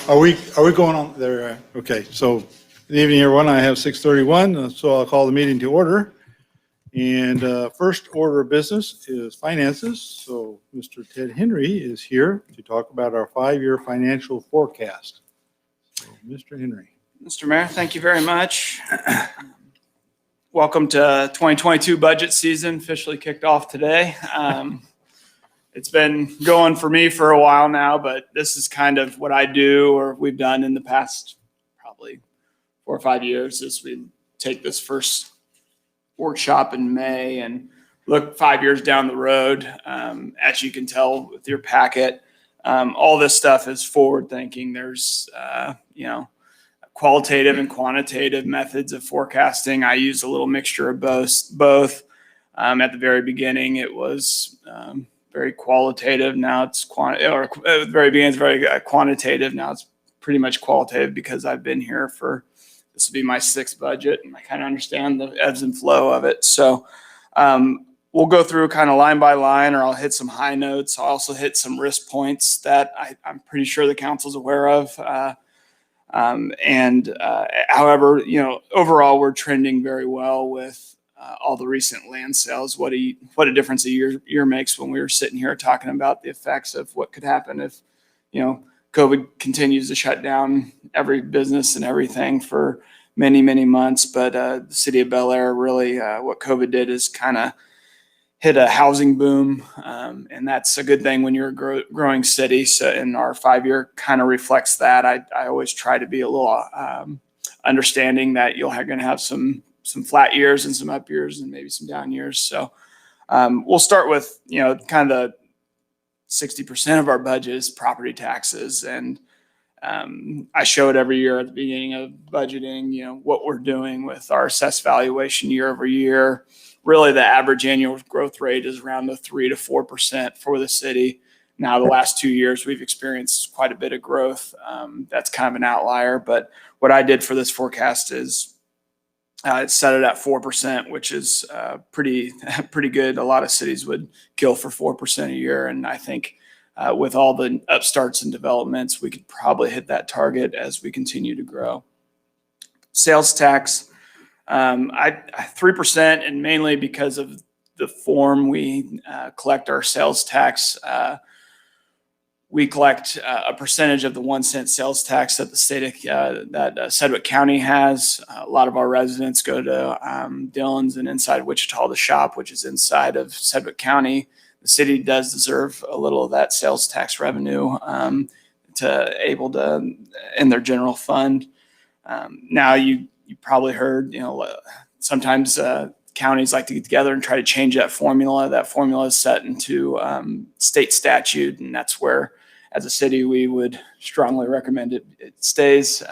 Are we going on there? Okay, so good evening, everyone. I have 6:31, so I'll call the meeting to order. And first order of business is finances. So Mr. Ted Henry is here to talk about our 5-year financial forecast. So, Mr. Henry. Mr. Mayor, thank you very much. Welcome to 2022 budget season, officially kicked off today. It's been going for me for a while now, but this is kind of what I do, or we've done in the past probably 4 or 5 years, is we take this first workshop in May and look 5 years down the road. As you can tell with your packet, all this stuff is forward thinking. There's, qualitative and quantitative methods of forecasting. I use a little mixture of both. At the very beginning, it was very qualitative. Now it's at the very beginning, it's very quantitative. Now it's pretty much qualitative because I've been here this will be my 6th budget, and I kind of understand the ebbs and flow of it. So we'll go through kind of line by line, or I'll hit some high notes. I'll also hit some risk points that I'm pretty sure the council's aware of. However, overall, we're trending very well with all the recent land sales. What a difference a year makes when we were sitting here talking about the effects of what could happen if, COVID continues to shut down every business and everything for many, many months. But the city of Bel Aire really, what COVID did is kind of hit a housing boom. And that's a good thing when you're a growing city. So, and our 5-year kind of reflects that. I always try to be a little understanding that you're going to have some flat years and some up years and maybe some down years. So we'll start with, kind of the 60% of our budget is property taxes. And I show it every year at the beginning of budgeting, what we're doing with our assessed valuation year over year. Really, the average annual growth rate is around the 3 to 4% for the city. Now, the last 2 years, we've experienced quite a bit of growth. That's kind of an outlier. But what I did for this forecast is set it at 4%, which is pretty good. A lot of cities would kill for 4% a year. And I think with all the upstarts and developments, we could probably hit that target as we continue to grow. Sales tax. 3%, and mainly because of the form we collect our sales tax. We collect a percentage of the 1 cent sales tax that the state that Sedgwick County has. A lot of our residents go to Dillon's and inside Wichita to shop, which is inside of Sedgwick County. The city does deserve a little of that sales tax revenue in their general fund. Now you probably heard, sometimes counties like to get together and try to change that formula. That formula is set into state statute, and that's where, as a city, we would strongly recommend it stays.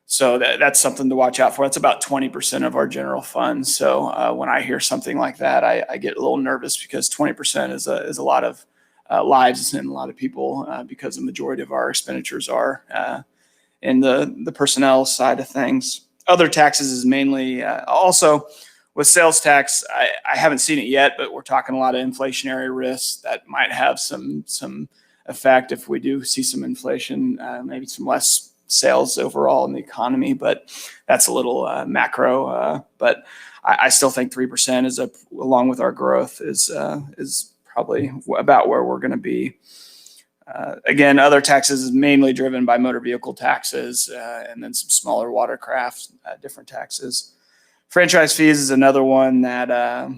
So that's something to watch out for. That's about 20% of our general fund. So when I hear something like that, I get a little nervous because 20% is a lot of lives and a lot of people because the majority of our expenditures are in the personnel side of things. Other taxes is mainly also with sales tax. I haven't seen it yet, but we're talking a lot of inflationary risks that might have some effect if we do see some inflation, maybe some less sales overall in the economy. But that's a little macro. But I still think 3% is along with our growth is probably about where we're going to be. Again, other taxes is mainly driven by motor vehicle taxes and then some smaller watercraft, different taxes. Franchise fees is another one that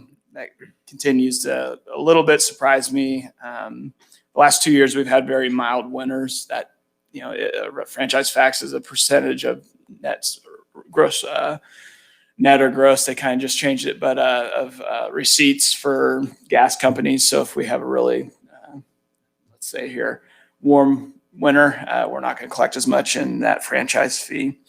continues to a little bit surprise me. The last 2 years, we've had very mild winters that, franchise tax is a percentage of net or gross. They kind of just changed it, but of receipts for gas companies. So if we have a really say here, warm winter, we're not going to collect as much in that franchise fee.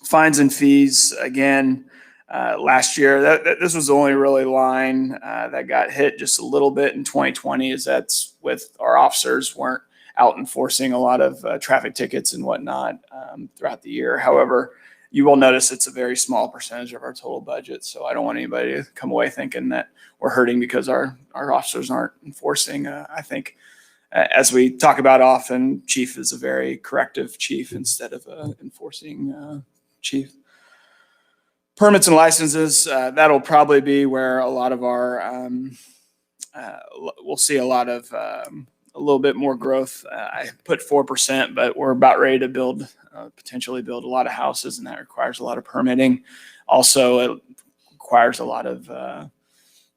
Fines and fees, again, last year, this was the only really line that got hit just a little bit in 2020, is that's with our officers weren't out enforcing a lot of traffic tickets and whatnot throughout the year. However, you will notice it's a very small percentage of our total budget. So I don't want anybody to come away thinking that we're hurting because our officers aren't enforcing. I think, as we talk about often, chief is a very corrective chief instead of enforcing chief. Permits and licenses, that'll probably be where a lot of our, we'll see a lot of, a little bit more growth. I put 4%, but we're about ready to build, potentially build a lot of houses, and that requires a lot of permitting. Also, it requires a lot of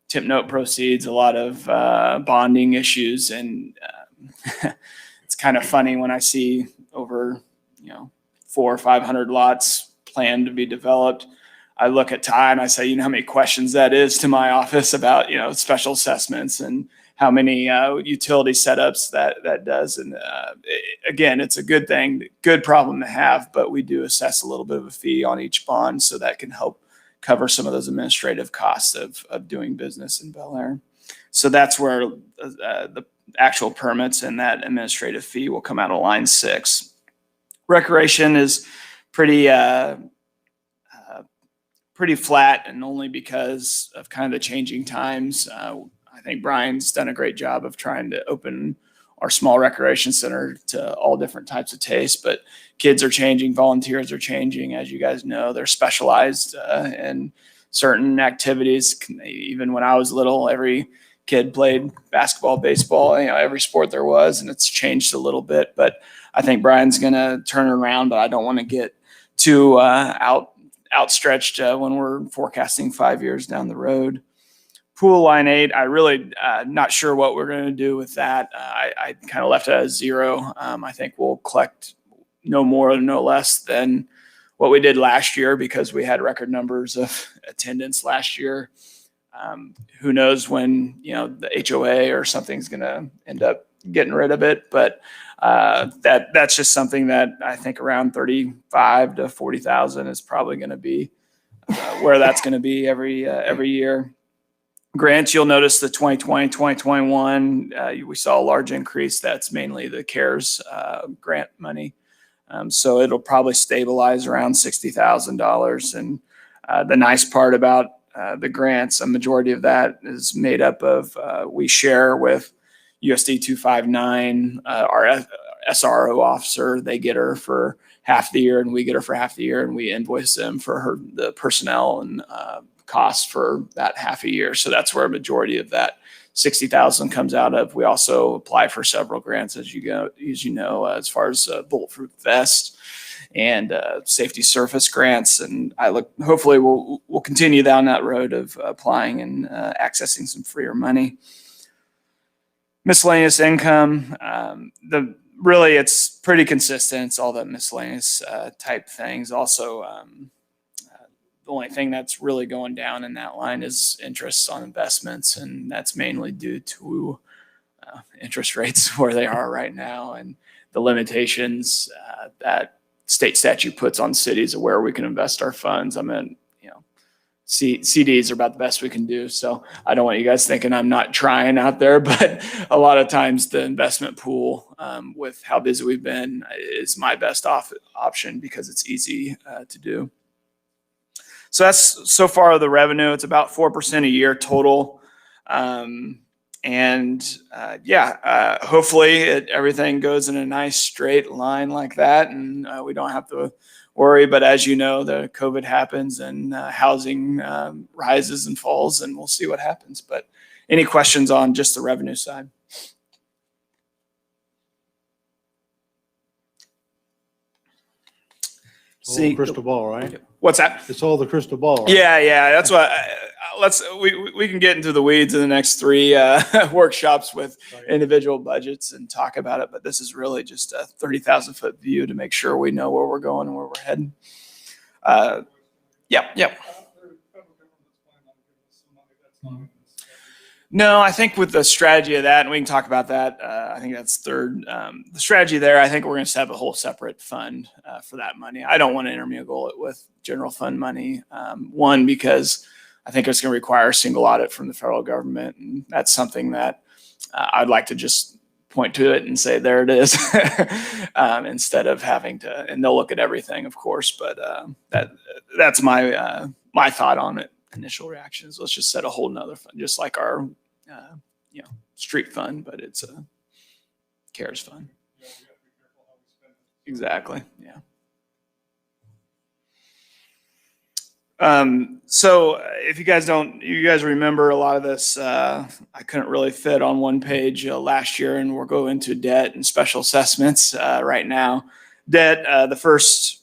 tip note proceeds, a lot of bonding issues, and it's kind of funny when I see over 400 or 500 lots planned to be developed. I look at Ty and I say, how many questions that is to my office about special assessments and how many utility setups that does. And again, it's a good thing, good problem to have, but we do assess a little bit of a fee on each bond, so that can help cover some of those administrative costs of doing business in Bel Aire. So that's where the actual permits and that administrative fee will come out of line 6. Recreation is pretty flat, and only because of kind of the changing times. I think Brian's done a great job of trying to open our small recreation center to all different types of tastes, but kids are changing, volunteers are changing. As you guys know, they're specialized in certain activities. Even when I was little, every kid played basketball, baseball, every sport there was, and it's changed a little bit. But I think Brian's going to turn it around, but I don't want to get too outstretched when we're forecasting 5 years down the road. Pool line 8, I really not sure what we're going to do with that. I kind of left it at 0. I think we'll collect no more or no less than what we did last year, because we had record numbers of attendance last year. Who knows when the HOA or something's going to end up getting rid of it, but that's just something that I think around 35 to 40,000 is probably going to be where that's going to be every year. Grants, you'll notice the 2020, 2021, we saw a large increase. That's mainly the CARES grant money. So it'll probably stabilize around $60,000. And the nice part about the grants, a majority of that is made up of, we share with USD 259, our SRO officer. They get her for half the year and we get her for half the year, and we invoice them for the personnel and costs for that half a year. So that's where a majority of that 60,000 comes out of. We also apply for several grants, as you know, as far as bulletproof vest and safety surface grants. And hopefully we'll continue down that road of applying and accessing some freer money. Miscellaneous income, really it's pretty consistent. It's all the miscellaneous type things. Also, the only thing that's really going down in that line is interest on investments, and that's mainly due to interest rates where they are right now and the limitations that state statute puts on cities of where we can invest our funds. I mean, CDs are about the best we can do. So I don't want you guys thinking I'm not trying out there, but a lot of times the investment pool, with how busy we've been, is my best option because it's easy to do. So that's so far the revenue. It's about 4% a year total. Hopefully everything goes in a nice straight line like that, and we don't have to worry. But as you know, the COVID happens and housing rises and falls, and we'll see what happens. But any questions on just the revenue side? See, crystal ball, right? What's that? It's all the crystal ball. Right? Yeah. That's what. We can get into the weeds in the next 3 workshops with individual budgets and talk about it. But this is really just a 30,000-foot view to make sure we know where we're going and where we're heading. Yep. No, I think with the strategy of that, and we can talk about that, I think that's third. The strategy there, I think we're going to have a whole separate fund for that money. I don't want to intermingle it with general fund money. One, because I think it's going to require a single audit from the federal government, and that's something that I'd like to just point to it and say, there it is, instead of having to, and they'll look at everything, of course, but that's my my thought on it. Initial reactions, let's just set a whole nother fund, just like our street fund, but it's a CARES fund. Exactly. Yeah. So if you guys remember a lot of this, I couldn't really fit on one page last year, and we're going to debt and special assessments right now. Debt, the first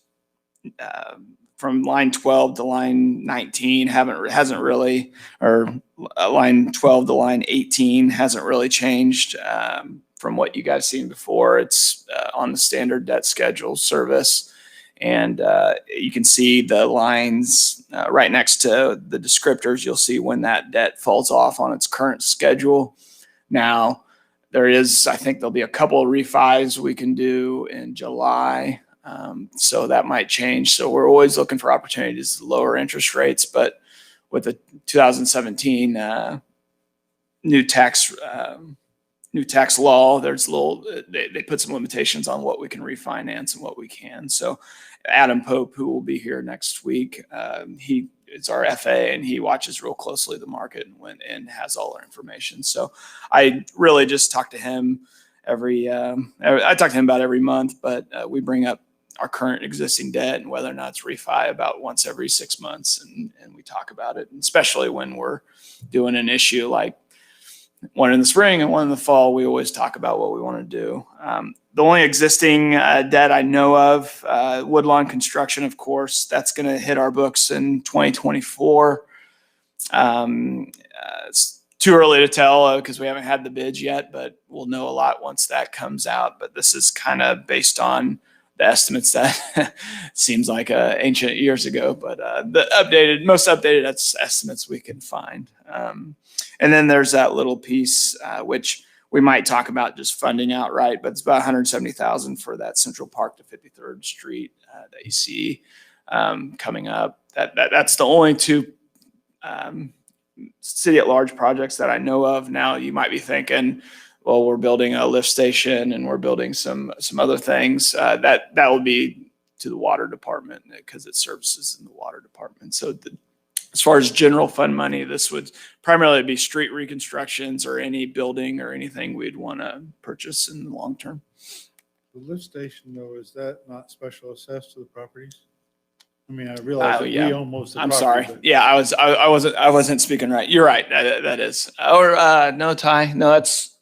from line 12 to line 19 hasn't really, or line 12 to line 18 hasn't really changed from what you guys seen before. It's on the standard debt schedule service. And you can see the lines right next to the descriptors. You'll see when that debt falls off on its current schedule. Now, I think there'll be a couple of refis we can do in July. So that might change. So we're always looking for opportunities to lower interest rates. But with the 2017 new tax law, there's they put some limitations on what we can refinance and what we can. So Adam Pope, who will be here next week, it's our FA, and he watches real closely the market and has all our information. So I really just talk to him I talk to him about every month, but we bring up our current existing debt and whether or not it's refi about once every 6 months. And we talk about it, and especially when we're doing an issue like one in the spring and one in the fall, we always talk about what we want to do. The only existing debt I know of, Woodlawn Construction, of course, that's going to hit our books in 2024. It's too early to tell because we haven't had the bids yet, but we'll know a lot once that comes out. But this is kind of based on the estimates that seems like ancient years ago, but the most updated estimates we can find. And then there's that little piece, which we might talk about just funding outright, but it's about $170,000 for that Central Park to 53rd Street that you see coming up. That's the only two city at large projects that I know of. Now you might be thinking, well, we're building a lift station and we're building some other things. That will be to the water department because it services in the water department. So as far as general fund money, this would primarily be street reconstructions or any building or anything we'd want to purchase in the long term. The lift station, though, is that not special assessed to the properties? I mean, I realize that we own most of the I'm property. sorry. Yeah, I wasn't speaking right. You're right. That is. Or no, Ty. No, that's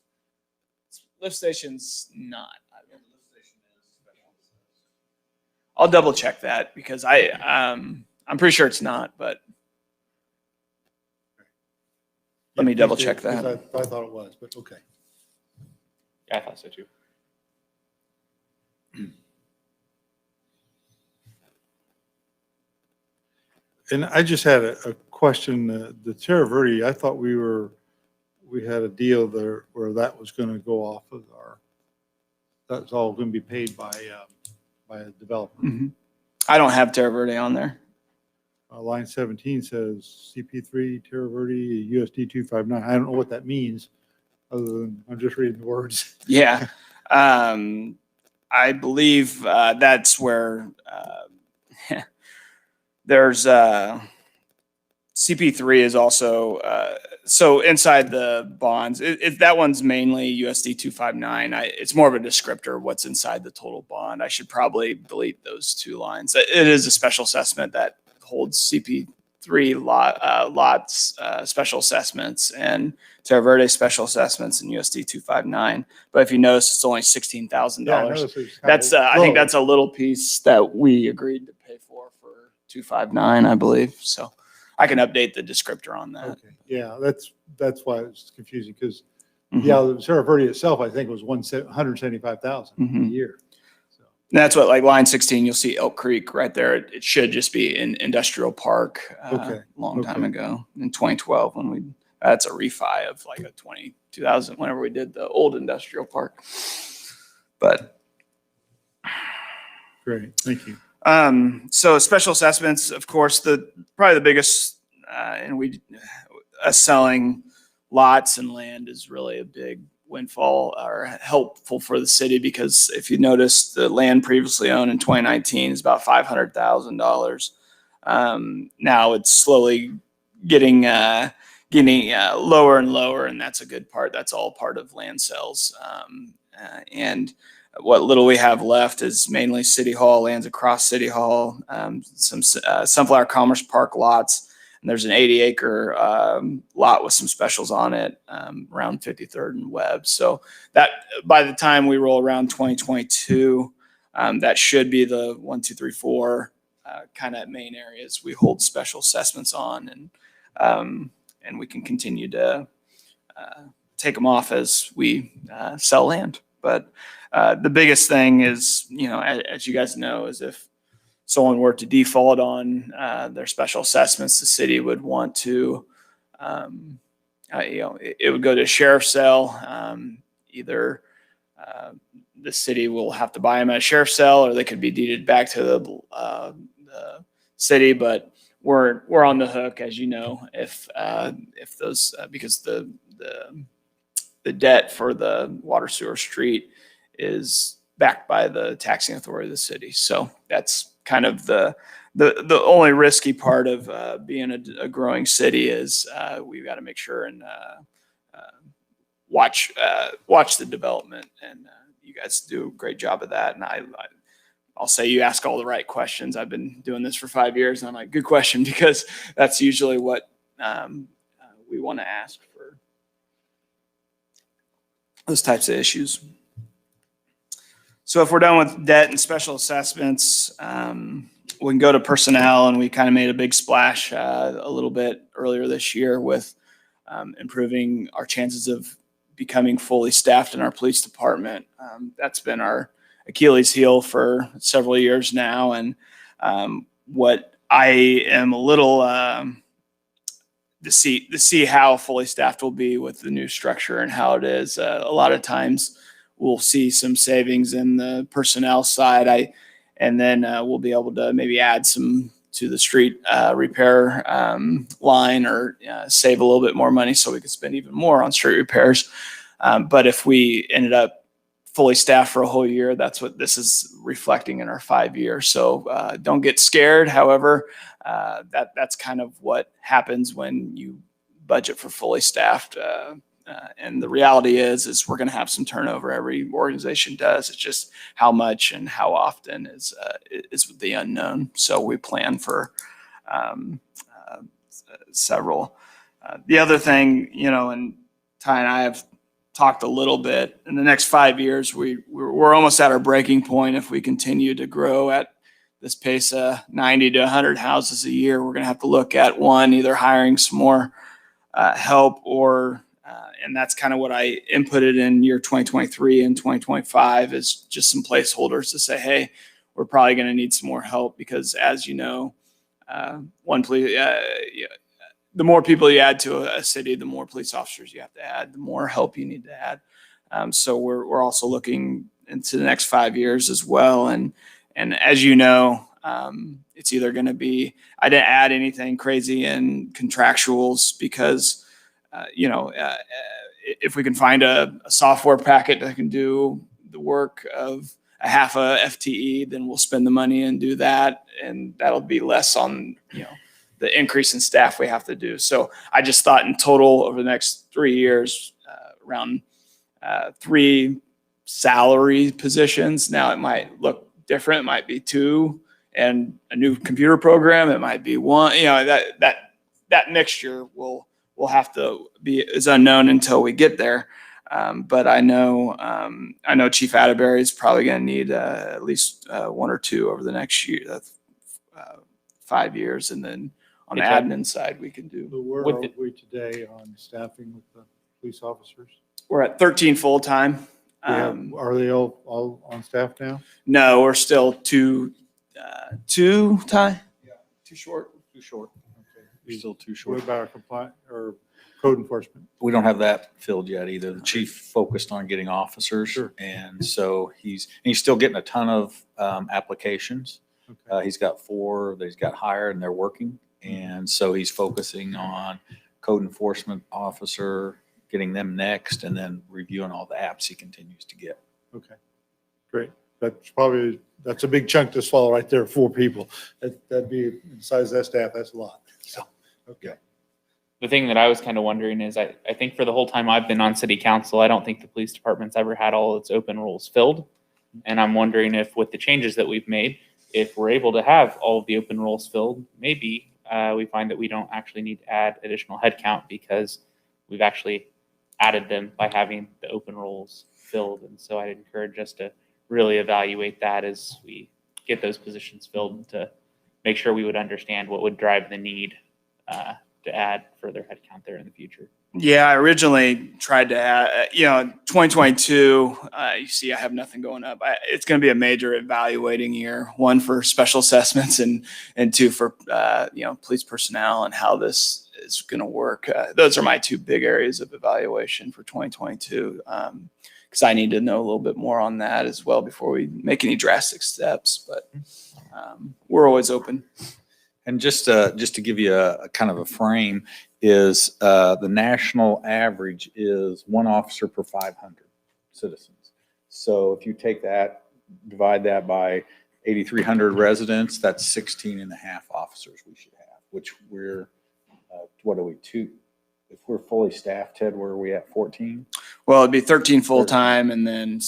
lift station's not. I'll double check that because I'm pretty sure it's not, but let me double check that. I thought it was, but okay. Yeah, I thought so too. And I just had a question. The Terra Verde, I thought we had a deal there where that was going to go off of that's all going to be paid by a developer. Mm-hmm. I don't have Terra Verde on there. Line 17 says CP3 Terra Verde USD 259. I don't know what that means other than I'm just reading the words. Yeah. I believe that's where there's CP3 is also so inside the bonds. That one's mainly USD 259. It's more of a descriptor of what's inside the total bond. I should probably delete those two lines. It is a special assessment that holds CP3 lots special assessments and Terra Verde special assessments in USD 259. But if you notice, it's only $16,000. That's I think that's a little piece that we agreed to pay for 259, I believe. So I can update the descriptor on that. Okay. Yeah, that's why it's confusing because the Terra Verde itself, I think, was $175,000 a year. So and that's what, like line 16, you'll see Elk Creek right there. It should just be in Industrial Park a long time ago in 2012 when that's a refi of like a 2000 whenever we did the old Industrial Park. But great, thank you. So special assessments, of course, probably the biggest, and us selling lots and land is really a big windfall or helpful for the city, because if you notice, the land previously owned in 2019 is about $500,000. Now it's slowly getting lower and lower, and that's a good part. That's all part of land sales. And what little we have left is mainly City Hall, lands across City Hall, some Sunflower Commerce Park lots, and there's an 80-acre lot with some specials on it around 53rd and Webb. So that by the time we roll around 2022, that should be the 1, 2, 3, 4 kind of main areas we hold special assessments on, and we can continue to take them off as we sell land. But the biggest thing is, as you guys know, is if someone were to default on their special assessments, the city would want to, it would go to a sheriff's sale. Either the city will have to buy them at a sheriff's sale, or they could be deeded back to the city. But we're on the hook, as you know, if those because the debt for the water sewer street is backed by the taxing authority of the city. So that's kind of the only risky part of being a growing city is we've got to make sure and watch the development, and you guys do a great job of that. And I'll say you ask all the right questions. I've been doing this for 5 years, and I'm like, good question, because that's usually what we want to ask for those types of issues. So if we're done with debt and special assessments, we can go to personnel, and we kind of made a big splash a little bit earlier this year with improving our chances of becoming fully staffed in our police department. That's been our Achilles heel for several years now. And what I am a little to see how fully staffed we'll be with the new structure and how it is. A lot of times we'll see some savings in the personnel side. And then we'll be able to maybe add some to the street repair line, or save a little bit more money so we can spend even more on street repairs. But if we ended up fully staffed for a whole year, that's what this is reflecting in our 5 years. So don't get scared. However, that's kind of what happens when you budget for fully staffed. And the reality is we're going to have some turnover. Every organization does. It's just how much and how often is the unknown. So we plan for several. The other thing, and Ty and I have talked a little bit. In the next 5 years, we're almost at our breaking point. If we continue to grow at this pace of 90 to 100 houses a year, we're going to have to look at either hiring some more help, or and that's kind of what I inputted in year 2023 and 2025 is just some placeholders to say, hey, we're probably going to need some more help, because as you know, the more people you add to a city, the more police officers you have to add, the more help you need to add. So we're also looking into the next 5 years as well. And as you know, it's either going to be, I didn't add anything crazy in contractuals because, if we can find a software packet that can do the work of a half a FTE, then we'll spend the money and do that. And that'll be less on, the increase in staff we have to do. So I just thought in total over the next 3 years, around 3 salary positions. Now it might look different. It might be 2 and a new computer program. It might be 1, that mixture will have to be is unknown until we get there. But I know Chief Atterbury is probably going to need at least 1 or 2 over the next year, 5 years. And then on the admin side, we can do. So where are we today on staffing with the police officers? We're at 13 full-time. Are they all on staff now? No, we're still two, Ty? Yeah. Too short. Okay. We're still too What short. about our compliance or code enforcement? We don't have that filled yet either. The chief focused on getting officers. Sure. And so he's still getting a ton of applications. Okay. He's got 4 that he's got hired and they're working. And so he's focusing on code enforcement officer, getting them next, and then reviewing all the apps he continues to get. Okay, great. That's a big chunk to swallow right there, 4 people. That'd be, besides that staff, that's a lot. So, okay. The thing that I was kind of wondering is I think for the whole time I've been on city council, I don't think the police department's ever had all its open roles filled. And I'm wondering if with the changes that we've made, if we're able to have all of the open roles filled, maybe we find that we don't actually need to add additional headcount because we've actually added them by having the open roles filled. And so I'd encourage us to really evaluate that as we get those positions filled to make sure we would understand what would drive the need to add further headcount there in the future. Yeah, I originally tried to add, 2022, you see I have nothing going up. It's going to be a major evaluating year, one for special assessments and 2 for, police personnel and how this is going to work. Those are my 2 big areas of evaluation for 2022 because I need to know a little bit more on that as well before we make any drastic steps. But we're always open. And just to give you a kind of a frame, is the national average is 1 officer per 500 citizens. So if you take that, divide that by 8,300 residents, that's 16 and a half officers we should have, which we're, what are we, 2? If we're fully staffed, Ted, where are we at, 14? Well, it'd be 13 full-time and then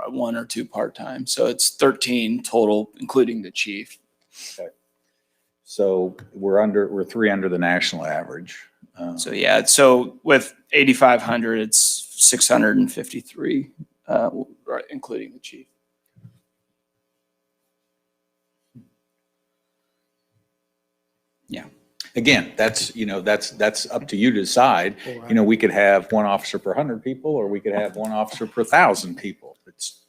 1 or 2 part-time. So it's 13 total, including the chief. Okay. So we're 3 under the national average. So with 8,500, it's 653, including the chief. Yeah. Again, that's up to you to decide. We could have 1 officer per 100 people, or we could have 1 officer per 1,000 people. It's,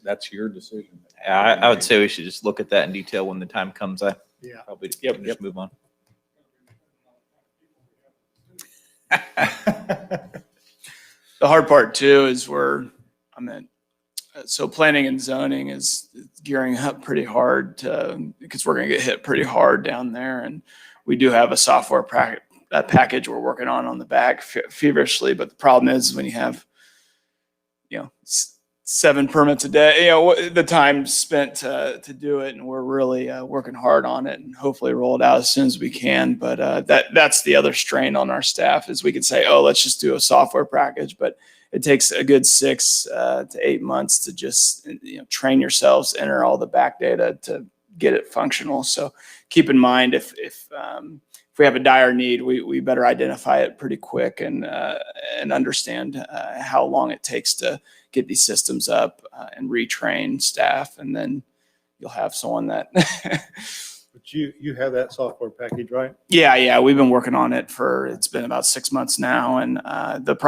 that's your decision. I would say we should just look at that in detail when the time comes. Yeah. Probably just move on. The hard part too is so planning and zoning is gearing up pretty hard because we're going to get hit pretty hard down there. And we do have a software package we're working on the back feverishly. But the problem is when you have, 7 permits a day, the time spent to do it, and we're really working hard on it and hopefully roll it out as soon as we can. But that's the other strain on our staff is we could say, oh, let's just do a software package, but it takes a good 6 to 8 months to just train yourselves, enter all the back data to get it functional. So keep in mind if we have a dire need, we better identify it pretty quick and understand how long it takes to get these systems up and retrain staff, and then you'll have someone that. But you have that software package, right? Yeah, we've been working on it it's been about 6 months now, and but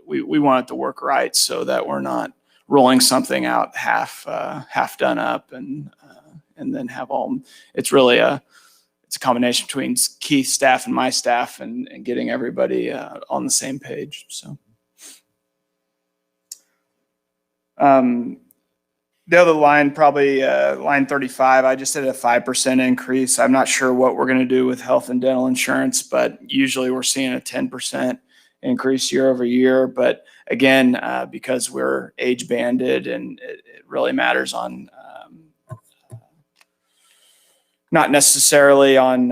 we want it to work right so that we're not rolling something out half done up and then have all. It's really it's a combination between Keith's staff and my staff and getting everybody on the same page. So. The other line, probably line 35, I just did a 5% increase. I'm not sure what we're going to do with health and dental insurance, but usually we're seeing a 10% increase year over year. But again, because we're age banded and it really matters on not necessarily on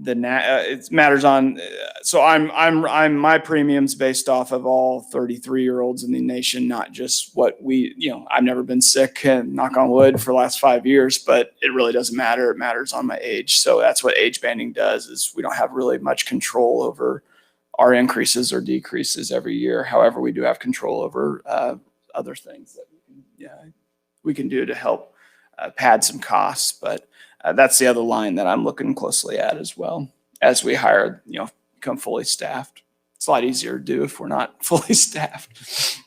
it matters on. So I'm my premiums based off of all 33-year-olds in the nation, not just what I've never been sick, and knock on wood, for the last 5 years, but it really doesn't matter. It matters on my age. So that's what age banding does, is we don't have really much control over our increases or decreases every year. However, we do have control over other things that we can do to help pad some costs. But that's the other line that I'm looking closely at as well as we hire, become fully staffed. It's a lot easier to do if we're not fully staffed.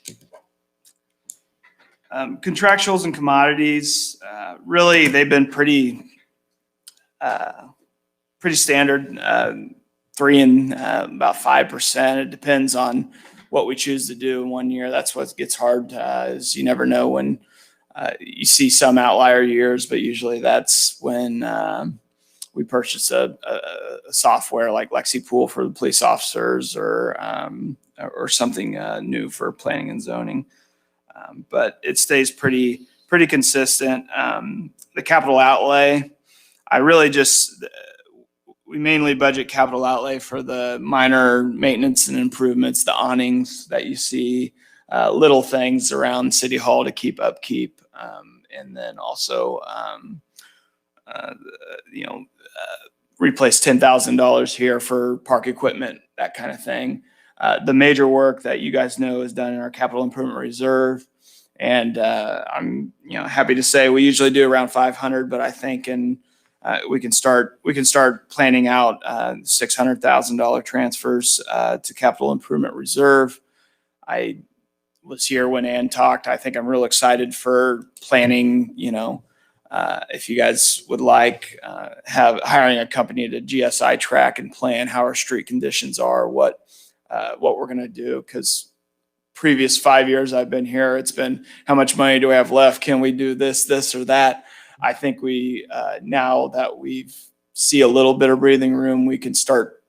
Contractuals and commodities, really, they've been pretty standard, 3 and about 5%. It depends on what we choose to do in one year. That's what gets hard, is you never know when you see some outlier years, but usually that's when we purchased a software like LexiPool for the police officers or something new for planning and zoning. But it stays pretty consistent. The capital outlay, we mainly budget capital outlay for the minor maintenance and improvements, the awnings that you see, little things around City Hall to keep upkeep, and then also, replace $10,000 here for park equipment, that kind of thing. The major work that you guys know is done in our capital improvement reserve. And I'm happy to say we usually do around 500, but I think we can start planning out $600,000 transfers to capital improvement reserve. I was here when Ann talked. I think I'm real excited for planning. If you guys would like, hiring a company to GSI track and plan how our street conditions are, what we're going to do, because previous 5 years I've been here, it's been how much money do we have left? Can we do this or that? I think we now that we see a little bit of breathing room, we can start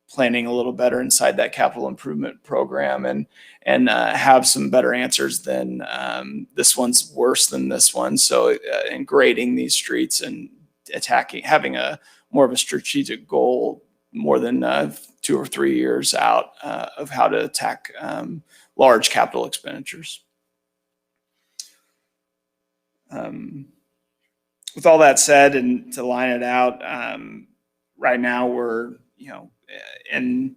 planning a little better inside that capital improvement program and have some better answers than this one's worse than this one. So in grading these streets and having more of a strategic goal more than 2 or 3 years out of how to attack large capital expenditures. With all that said, and to line it out, right now we're in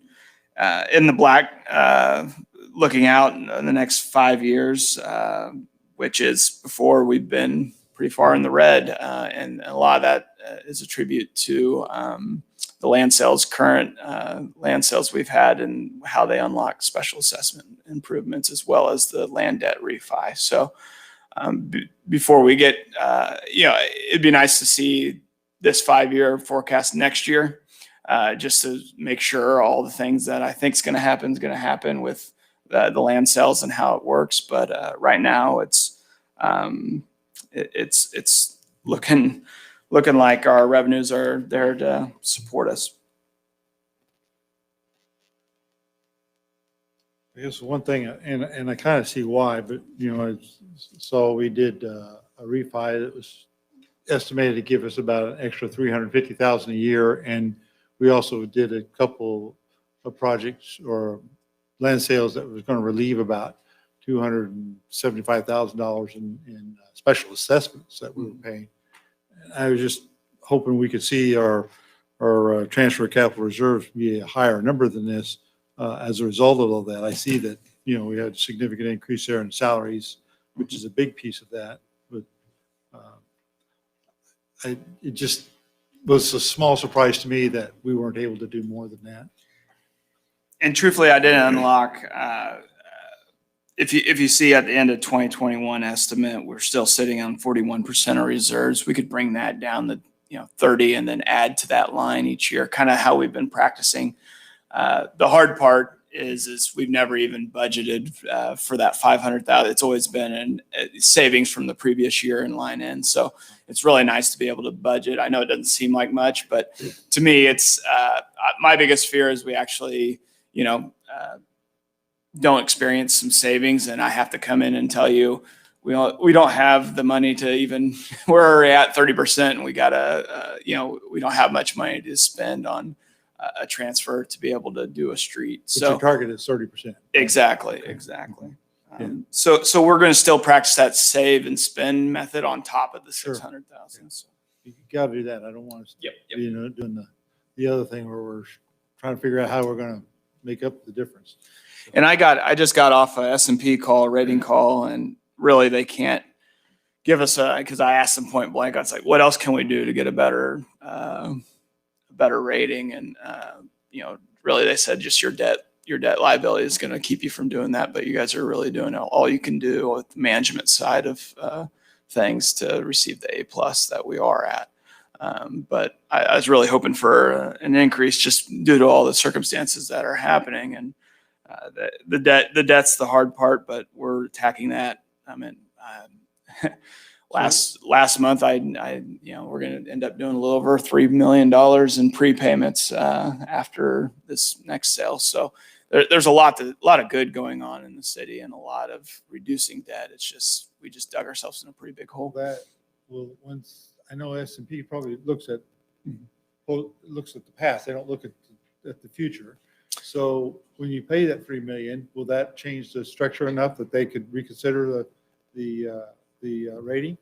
the black, looking out in the next 5 years, which is before we've been pretty far in the red, and a lot of that is a tribute to the current land sales we've had and how they unlock special assessment improvements as well as the land debt refi. So before we get, it'd be nice to see this 5-year forecast next year, just to make sure all the things that I think is going to happen with the land sales and how it works. But right now it's looking like our revenues are there to support us. I guess one thing, and I kind of see why, but so we did a refi that was estimated to give us about an extra $350,000 a year, and we also did a couple of projects or land sales that was going to relieve about $275,000 in special assessments that we were paying. And I was just hoping we could see our transfer capital reserves be a higher number than this. As a result of all that, I see that, we had a significant increase there in salaries, which is a big piece of that. But it just was a small surprise to me that we weren't able to do more than that. And truthfully, I didn't unlock. If you see at the end of 2021 estimate, we're still sitting on 41% of reserves. We could bring that down to 30 and then add to that line each year, kind of how we've been practicing. The hard part is we've never even budgeted for that 500,000. It's always been in savings from the previous year in line in. So it's really nice to be able to budget. I know it doesn't seem like much, but to me, it's my biggest fear is we actually, don't experience some savings, and I have to come in and tell you we don't have the money to even. We're at 30%, and we gotta we don't have much money to spend on a transfer to be able to do a street. But So your target is 30%. exactly. So we're going to still practice that save and spend method on top of the 600,000. So. You got to do that. I don't want to, Yep. doing the other thing where we're trying to figure out how we're going to make up the difference. And I just got off a S&P rating call, and really they can't give us because I asked them point blank. I was like, what else can we do to get a better rating? And, really they said just your debt liability is going to keep you from doing that. But you guys are really doing all you can do with the management side of things to receive the A+ that we are at. But I was really hoping for an increase just due to all the circumstances that are happening. And the debt's the hard part, but we're attacking that. I mean, last month, we're going to end up doing a little over $3 million in prepayments after this next sale. So there's a lot of good going on in the city and a lot of reducing debt. It's just, we just dug ourselves in a pretty big hole. That will, once, I know S&P probably looks at the past. They don't look at the future. So when you pay that 3 million, will that change the structure enough that they could reconsider the rating?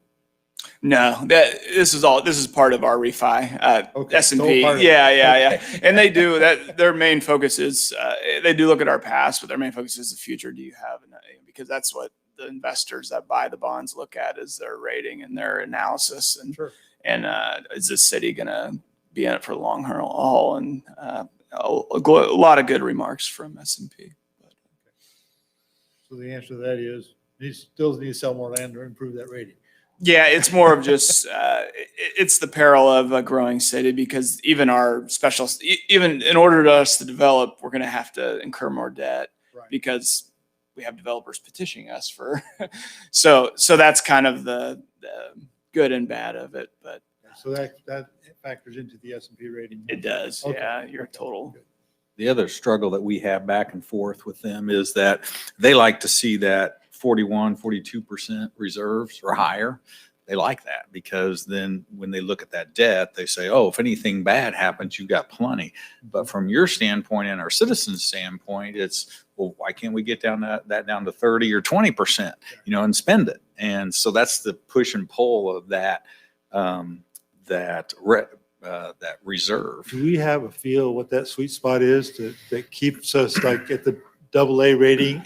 No, this is part of our refi. Okay, S&P, so part of it. yeah. And they do that. Their main focus is they do look at our past, but their main focus is the future. Do you have because that's what the investors that buy the bonds look at, is their rating and their analysis, and Sure. and is this city going to be in it for the long haul? And a lot of good remarks from S&P. So the answer to that is he still needs to sell more land to improve that rating. Yeah, it's more of just it's the peril of a growing city, because even our even in order to us to develop, we're going to have to incur more debt, Right. because we have developers petitioning us for. so that's kind of the good and bad of it, but So that factors into the S&P rating. it does. Okay. Yeah, you're Okay. total. Good. The other struggle that we have back and forth with them is that they like to see that 42% reserves or higher. They like that, because then when they look at that debt, they say, oh, if anything bad happens, you've got plenty. But from your standpoint and our citizens' standpoint, it's, well, why can't we get that down to 30 or 20%, and spend it? And so that's the push and pull of that reserve. Do we have a feel what that sweet spot is that keeps us like at the AA rating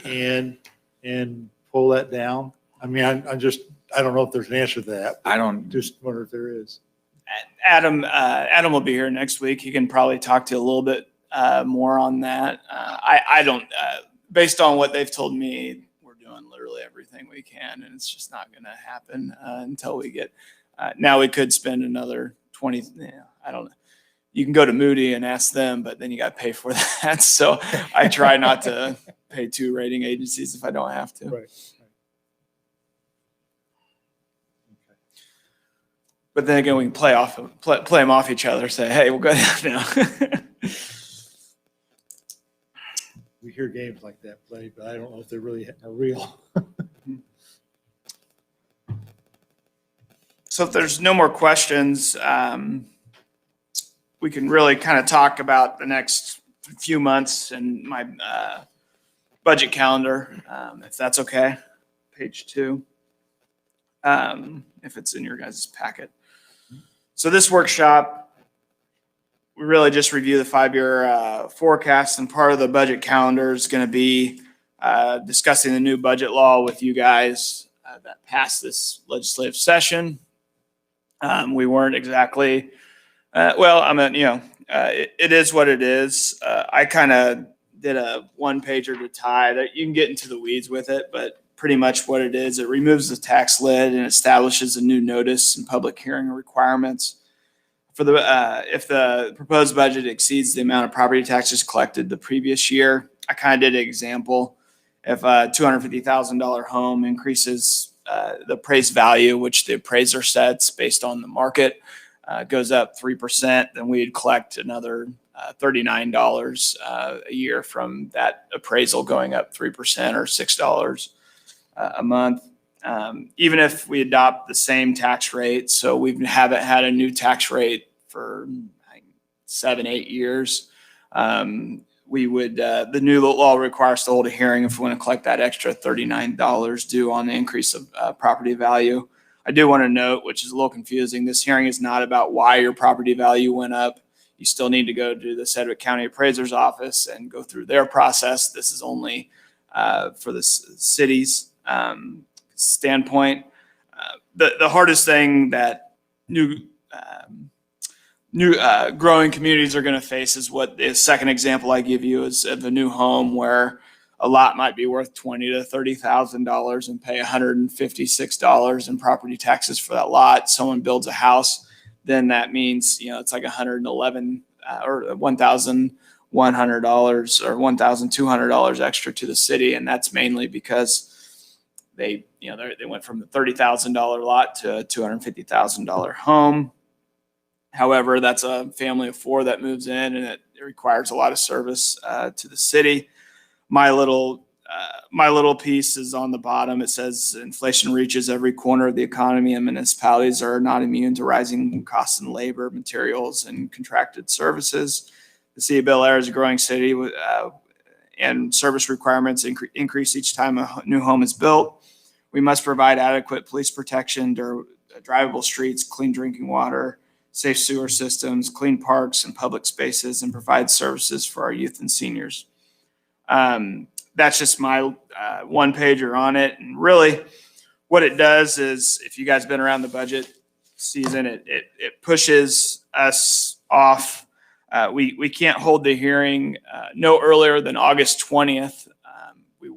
and pull that down? I mean, I don't know if there's an answer to that. I don't, Just wonder if there is. Adam will be here next week. He can probably talk to you a little bit more on that. I don't, based on what they've told me, we're doing literally everything we can, and it's just not going to happen until we get. Now we could spend another 20. I don't know. You can go to Moody and ask them, but then you got to pay for that. So I try not to pay 2 rating agencies if I don't have to. Right. But then again, we can play them off each other. Say, hey, we'll go now. We hear games like that played, but I don't know if they really are real. So if there's no more questions, we can really kind of talk about the next few months and my budget calendar, if that's okay. Page 2, if it's in your guys' packet. So this workshop, we really just review the 5-year forecast, and part of the budget calendar is going to be discussing the new budget law with you guys that passed this legislative session. We weren't exactly, it is what it is. I kind of did a 1-pager to tie that you can get into the weeds with it, but pretty much what it is, it removes the tax lid and establishes a new notice and public hearing requirements for if the proposed budget exceeds the amount of property taxes collected the previous year. I kind of did an example. If a $250,000 home increases the appraised value, which the appraiser sets based on the market, goes up 3%, then we'd collect another $39 a year from that appraisal going up 3%, or $6 a month. Even if we adopt the same tax rate, so we haven't had a new tax rate for 7-8 years, we would, the new law requires us to hold a hearing if we want to collect that extra $39 due on the increase of property value. I do want to note, which is a little confusing, this hearing is not about why your property value went up. You still need to go to the Sedgwick County Appraiser's office and go through their process. This is only for the city's standpoint. The hardest thing that new growing communities are going to face is what the second example I give you is of a new home where a lot might be worth $20,000 to $30,000 and pay $156 in property taxes for that lot. Someone builds a house, then that means it's like $111 or $1,100 or $1,200 extra to the city, and that's mainly because they went from the $30,000 lot to a $250,000 home. However, that's a family of four that moves in, and it requires a lot of service to the city. My little piece is on the bottom. It says inflation reaches every corner of the economy, and municipalities are not immune to rising costs in labor, materials, and contracted services. The city of Bel Aire is a growing city, and service requirements increase each time a new home is built. We must provide adequate police protection, drivable streets, clean drinking water, safe sewer systems, clean parks and public spaces, and provide services for our youth and seniors. That's just my one pager on it. And really what it does is, if you guys have been around the budget season, it pushes us off. We can't hold the hearing no earlier than August 20th. We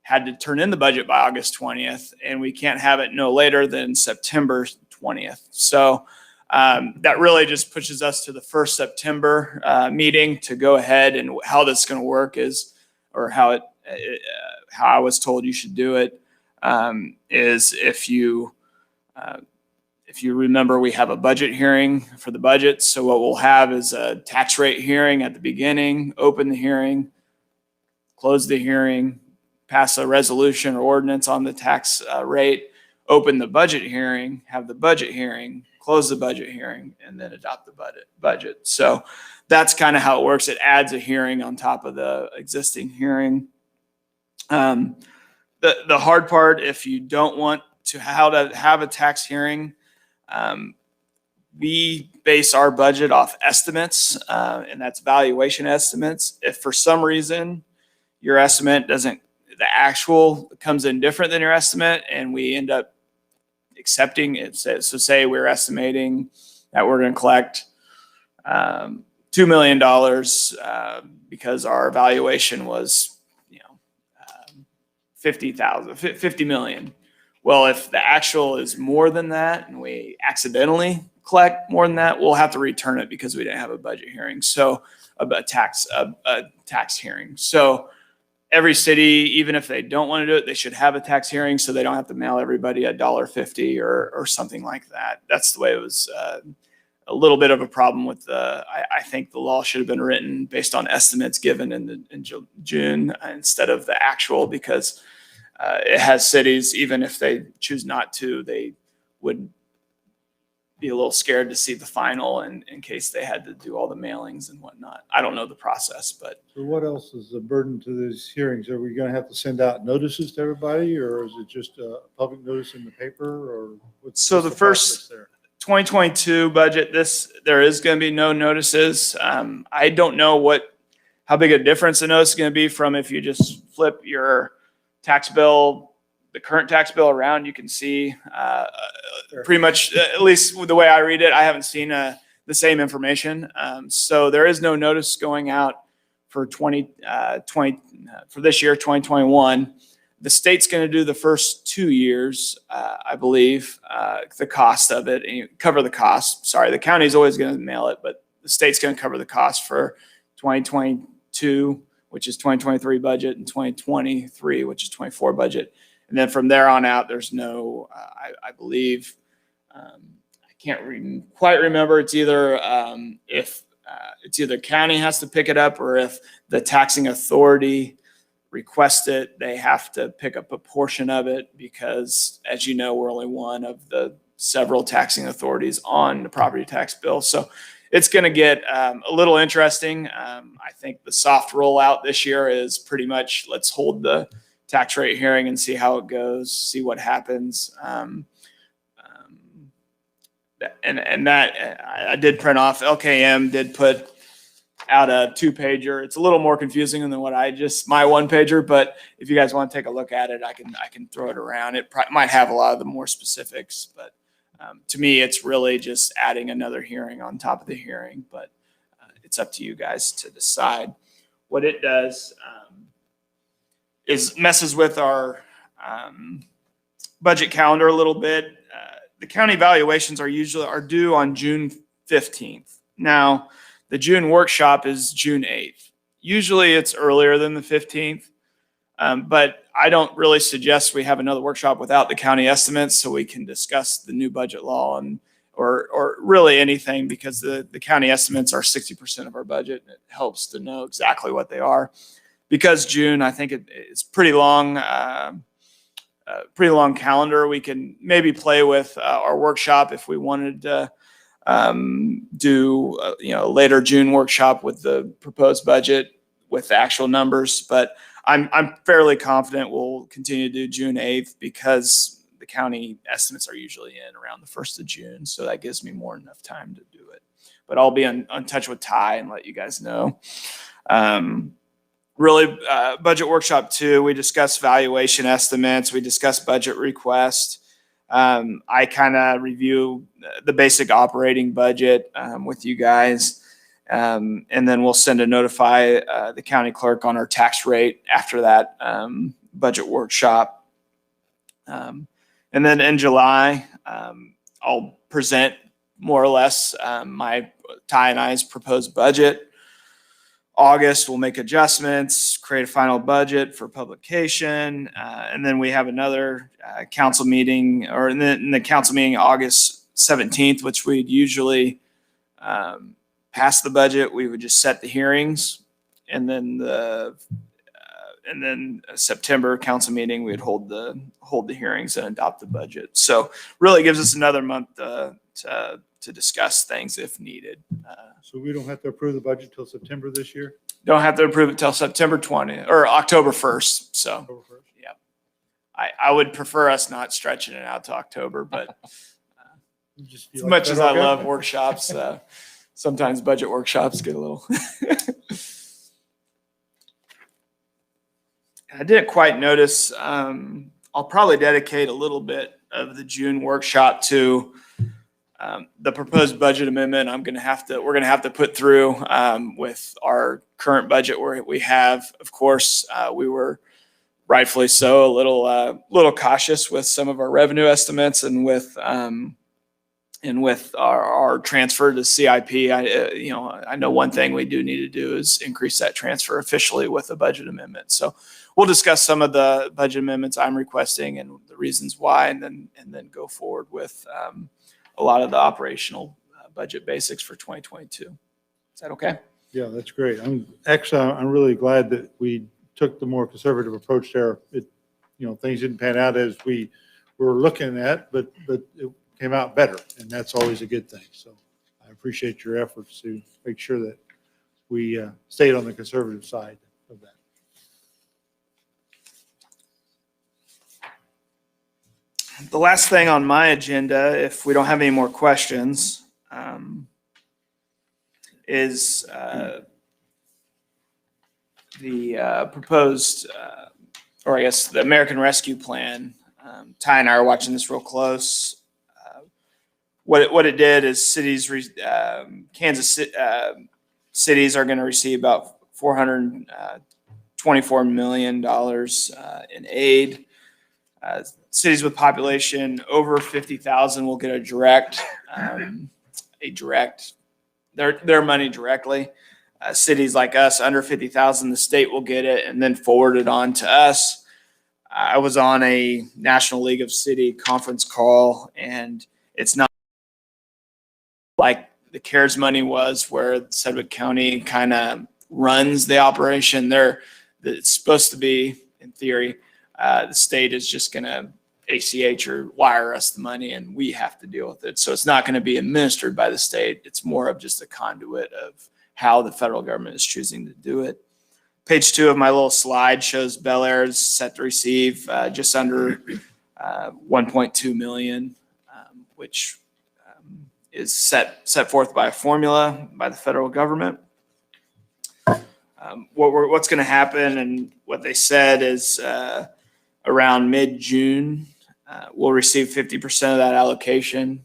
had to turn in the budget by August 20th, and we can't have it no later than September 20th. So that really just pushes us to the first September meeting to go ahead. And how that's going to work is, or how I was told you should do it, is if you remember, we have a budget hearing for the budget. So what we'll have is a tax rate hearing at the beginning, open the hearing, close the hearing, pass a resolution or ordinance on the tax rate, open the budget hearing, have the budget hearing, close the budget hearing, and then adopt the budget. So that's kind of how it works. It adds a hearing on top of the existing hearing. The hard part, if you don't want to have a tax hearing, we base our budget off estimates, and that's valuation estimates. If for some reason your estimate the actual comes in different than your estimate, and we end up accepting it. So say we're estimating that we're going to collect $2 million because our valuation was, $50 million. Well, if the actual is more than that and we accidentally collect more than that, we'll have to return it because we didn't have a budget hearing. So a tax hearing. So every city, even if they don't want to do it, they should have a tax hearing so they don't have to mail everybody $1.50 or something like that. That's the way it was. A little bit of a problem with I think the law should have been written based on estimates given in June instead of the actual, because it has cities, even if they choose not to, they would be a little scared to see the final in case they had to do all the mailings and whatnot. I don't know the process, but. So what else is the burden to these hearings? Are we going to have to send out notices to everybody, or is it just a public notice in the paper, or what's the first there? 2022 budget, there is going to be no notices. I don't know how big a difference the notice is going to be from if you just flip your tax bill, the current tax bill around. You can see pretty much, at least the way I read it, I haven't seen the same information. So there is no notice going out for 2020 for this year, 2021. The state's going to do the first 2 years, I believe, the cost of it, and you cover the cost. Sorry, the county's always going to mail it, but the state's going to cover the cost for 2022, which is 2023 budget, and 2023, which is 24 budget. And then from there on out, there's no, I believe, I can't quite remember. It's either county has to pick it up, or if the taxing authority request it, they have to pick up a portion of it, because as you know, we're only one of the several taxing authorities on the property tax bill. So it's going to get a little interesting. I think the soft rollout this year is pretty much, let's hold the tax rate hearing and see how it goes, see what happens. I did print off, LKM did put out a 2-pager. It's a little more confusing than what my 1-pager, but if you guys want to take a look at it, I can throw it around. It might have a lot of the more specifics, but to me, it's really just adding another hearing on top of the hearing, but it's up to you guys to decide. What it does is messes with our budget calendar a little bit. The county valuations are due on June 15th. Now, the June workshop is June 8th. Usually it's earlier than the 15th, but I don't really suggest we have another workshop without the county estimates so we can discuss the new budget law and or really anything, because the county estimates are 60% of our budget. And it helps to know exactly what they are. Because June, I think it's pretty long calendar. We can maybe play with our workshop if we wanted to do a later June workshop with the proposed budget with the actual numbers. But I'm fairly confident we'll continue to do June 8th because the county estimates are usually in around the 1st of June. So that gives me more than enough time to do it. But I'll be in touch with Ty and let you guys know. Really, budget workshop 2, we discussed valuation estimates. We discussed budget request. I kind of review the basic operating budget with you guys. And then we'll send a notify the county clerk on our tax rate after that budget workshop. And then in July, I'll present more or less my Ty and I's proposed budget. August, we'll make adjustments, create a final budget for publication, and then we have another council meeting, or in the council meeting August 17th, which we'd usually pass the budget. We would just set the hearings, and then September council meeting we'd hold the hearings and adopt the budget. So really, it gives us another month to discuss things if needed. So we don't have to approve the budget till September this year? Don't have to approve it till September 20th or October 1st. So October 1st? yeah, I would prefer us not stretching it out to October, but Just as like much that, as I okay? love workshops, sometimes budget workshops get a little. I didn't quite notice. I'll probably dedicate a little bit of the June workshop to the proposed budget amendment. We're going to have to put through with our current budget where we have. Of course, we were rightfully so a little cautious with some of our revenue estimates and with our transfer to CIP. I know one thing we do need to do is increase that transfer officially with a budget amendment. So we'll discuss some of the budget amendments I'm requesting and the reasons why, and then go forward with a lot of the operational budget basics for 2022. Is that okay? Yeah, that's great. I'm really glad that we took the more conservative approach there. Things didn't pan out as we were looking at, but it came out better, and that's always a good thing. So I appreciate your efforts to make sure that we stayed on the conservative side of that. The last thing on my agenda, if we don't have any more questions, is the proposed, or I guess the American Rescue Plan. Ty and I are watching this real close. What it did is Kansas cities are going to receive about $424 million in aid. Cities with population over 50,000 will get their money directly. Cities like us under 50,000, the state will get it and then forward it on to us. I was on a National League of City conference call, and it's not like the CARES money was, where Sedgwick County kind of runs the operation. It's supposed to be, in theory, the state is just going to ACH or wire us the money, and we have to deal with it. So it's not going to be administered by the state. It's more of just a conduit of how the federal government is choosing to do it. Page 2 of my little slide shows Bel Aire is set to receive just under 1.2 million, which is set forth by a formula by the federal government. What's going to happen, and what they said is around mid-June, we'll receive 50% of that allocation.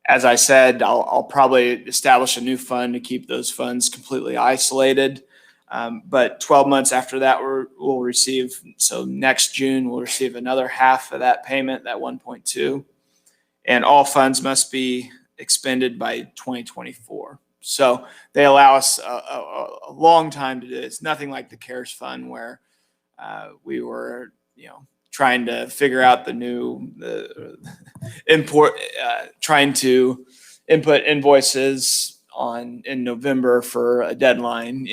As I said, I'll probably establish a new fund to keep those funds completely isolated. But 12 months after that, we'll receive, so next June, we'll receive another half of that payment, that 1.2. And all funds must be expended by 2024. So they allow us a long time to do it. It's nothing like the CARES fund where we were, trying to figure out the trying to input invoices in November for a deadline,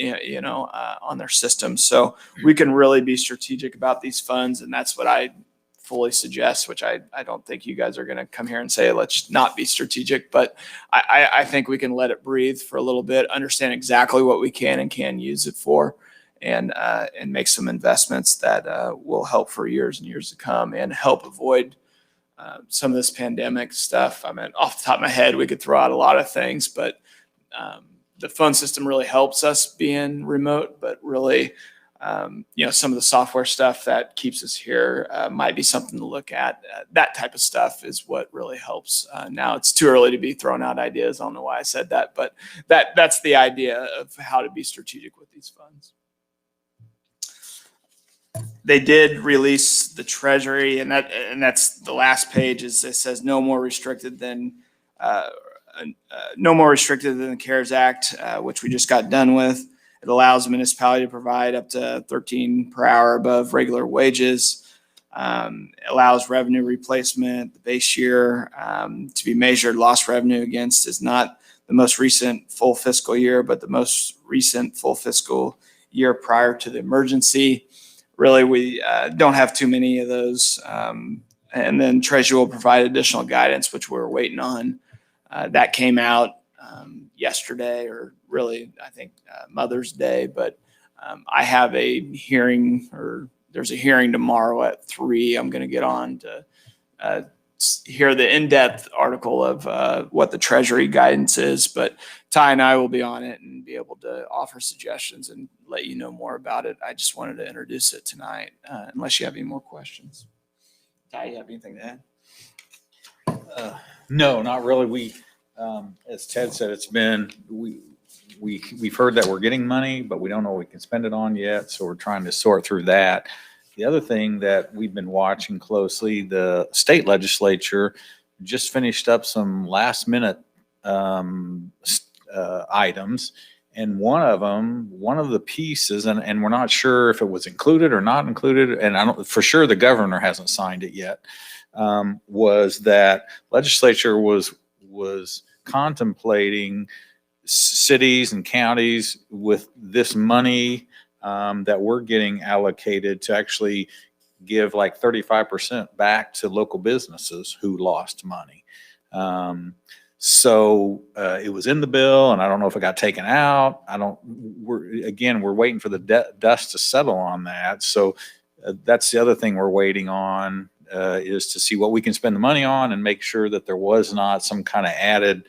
on their system. So we can really be strategic about these funds, and that's what I fully suggest, which I don't think you guys are going to come here and say, let's not be strategic, but I think we can let it breathe for a little bit, understand exactly what we can and can use it for, and make some investments that will help for years and years to come and help avoid some of this pandemic stuff. I mean, off the top of my head, we could throw out a lot of things, but the phone system really helps us being remote, but really, some of the software stuff that keeps us here might be something to look at. That type of stuff is what really helps. Now it's too early to be throwing out ideas. I don't know why I said that, but that's the idea of how to be strategic with these funds. They did release the Treasury, and that's the last page. It says no more restricted than the CARES Act, which we just got done with. It allows a municipality to provide up to $13 per hour above regular wages. Allows revenue replacement. The base year to be measured lost revenue against is not the most recent full fiscal year, but the most recent full fiscal year prior to the emergency. Really, we don't have too many of those. And then Treasury will provide additional guidance, which we're waiting on. That came out yesterday, or really, I think Mother's Day. But I have a hearing, or there's a hearing tomorrow at 3:00. I'm going to get on to hear the in-depth article of what the Treasury guidance is. But Ty and I will be on it and be able to offer suggestions and let you know more about it. I just wanted to introduce it tonight, unless you have any more questions. Ty, you have anything to add? No, not really. We, as Ted said, it's been, we've heard that we're getting money, but we don't know what we can spend it on yet. So we're trying to sort through that. The other thing that we've been watching closely, the state legislature just finished up some last minute items. And one of the pieces, and we're not sure if it was included or not included, and I don't, for sure the governor hasn't signed it yet, was that legislature was contemplating cities and counties with this money that we're getting allocated to actually give like 35% back to local businesses who lost money. So it was in the bill, and I don't know if it got taken out. We're waiting for the dust to settle on that. So that's the other thing we're waiting on, is to see what we can spend the money on and make sure that there was not some kind of added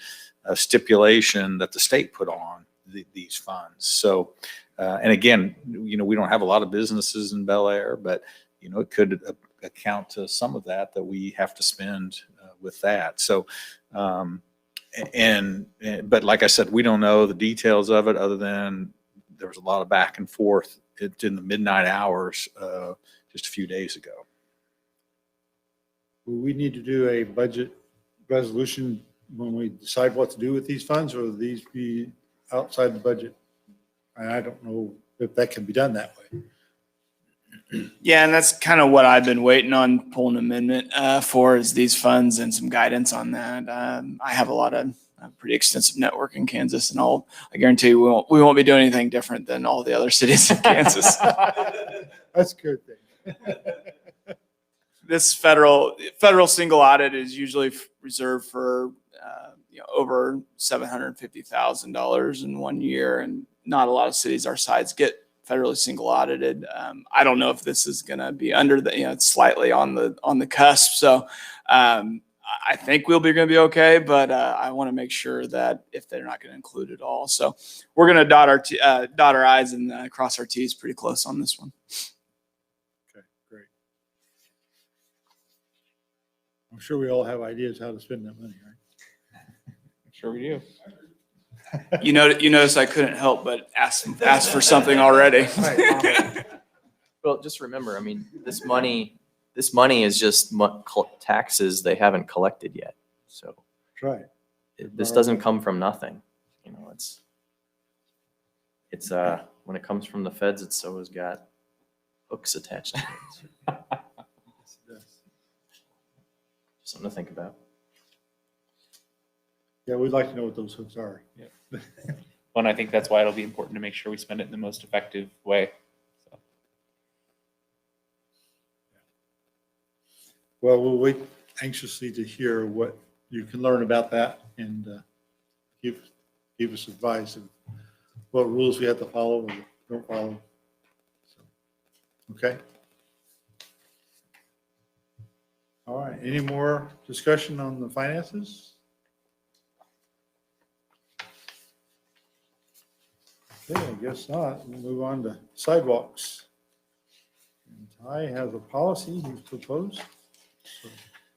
stipulation that the state put on these funds. So, and again, we don't have a lot of businesses in Bel Aire, but it could account to some of that we have to spend with that. So, but like I said, we don't know the details of it, other than there was a lot of back and forth in the midnight hours just a few days ago. Will we need to do a budget resolution when we decide what to do with these funds, or will these be outside the budget? And I don't know if that can be done that way. Yeah, and that's kind of what I've been waiting on pulling an amendment for, is these funds and some guidance on that. I have a pretty extensive network in Kansas, and I guarantee you we won't be doing anything different than all the other cities in Kansas. That's a good thing. This federal single audit is usually reserved for over $750,000 in 1 year, and not a lot of cities our size get federally single audited. I don't know if this is going to be under it's slightly on the cusp. So I think we'll be going to be okay, but I want to make sure that if they're not going to include it all. So we're going to dot our I's and cross our T's pretty close on this one. Okay, great. I'm sure we all have ideas how to spend that money, right? Sure we do. You notice I couldn't help but ask for something already. Well, just remember, I mean, this money is just taxes they haven't collected yet. So That's right. this doesn't come from nothing. It's when it comes from the feds, it's always got hooks attached to it. Something to think about. Yeah, we'd like to know what those hooks are. Well, and I think that's why it'll be important to make sure we spend it in the most effective way. So, Well, we'll wait anxiously to hear what you can learn about that and give us advice of what rules we have to follow or don't follow. So, okay. All right. Any more discussion on the finances? Okay, I guess not. We'll move on to sidewalks. And Ty has a policy he's proposed.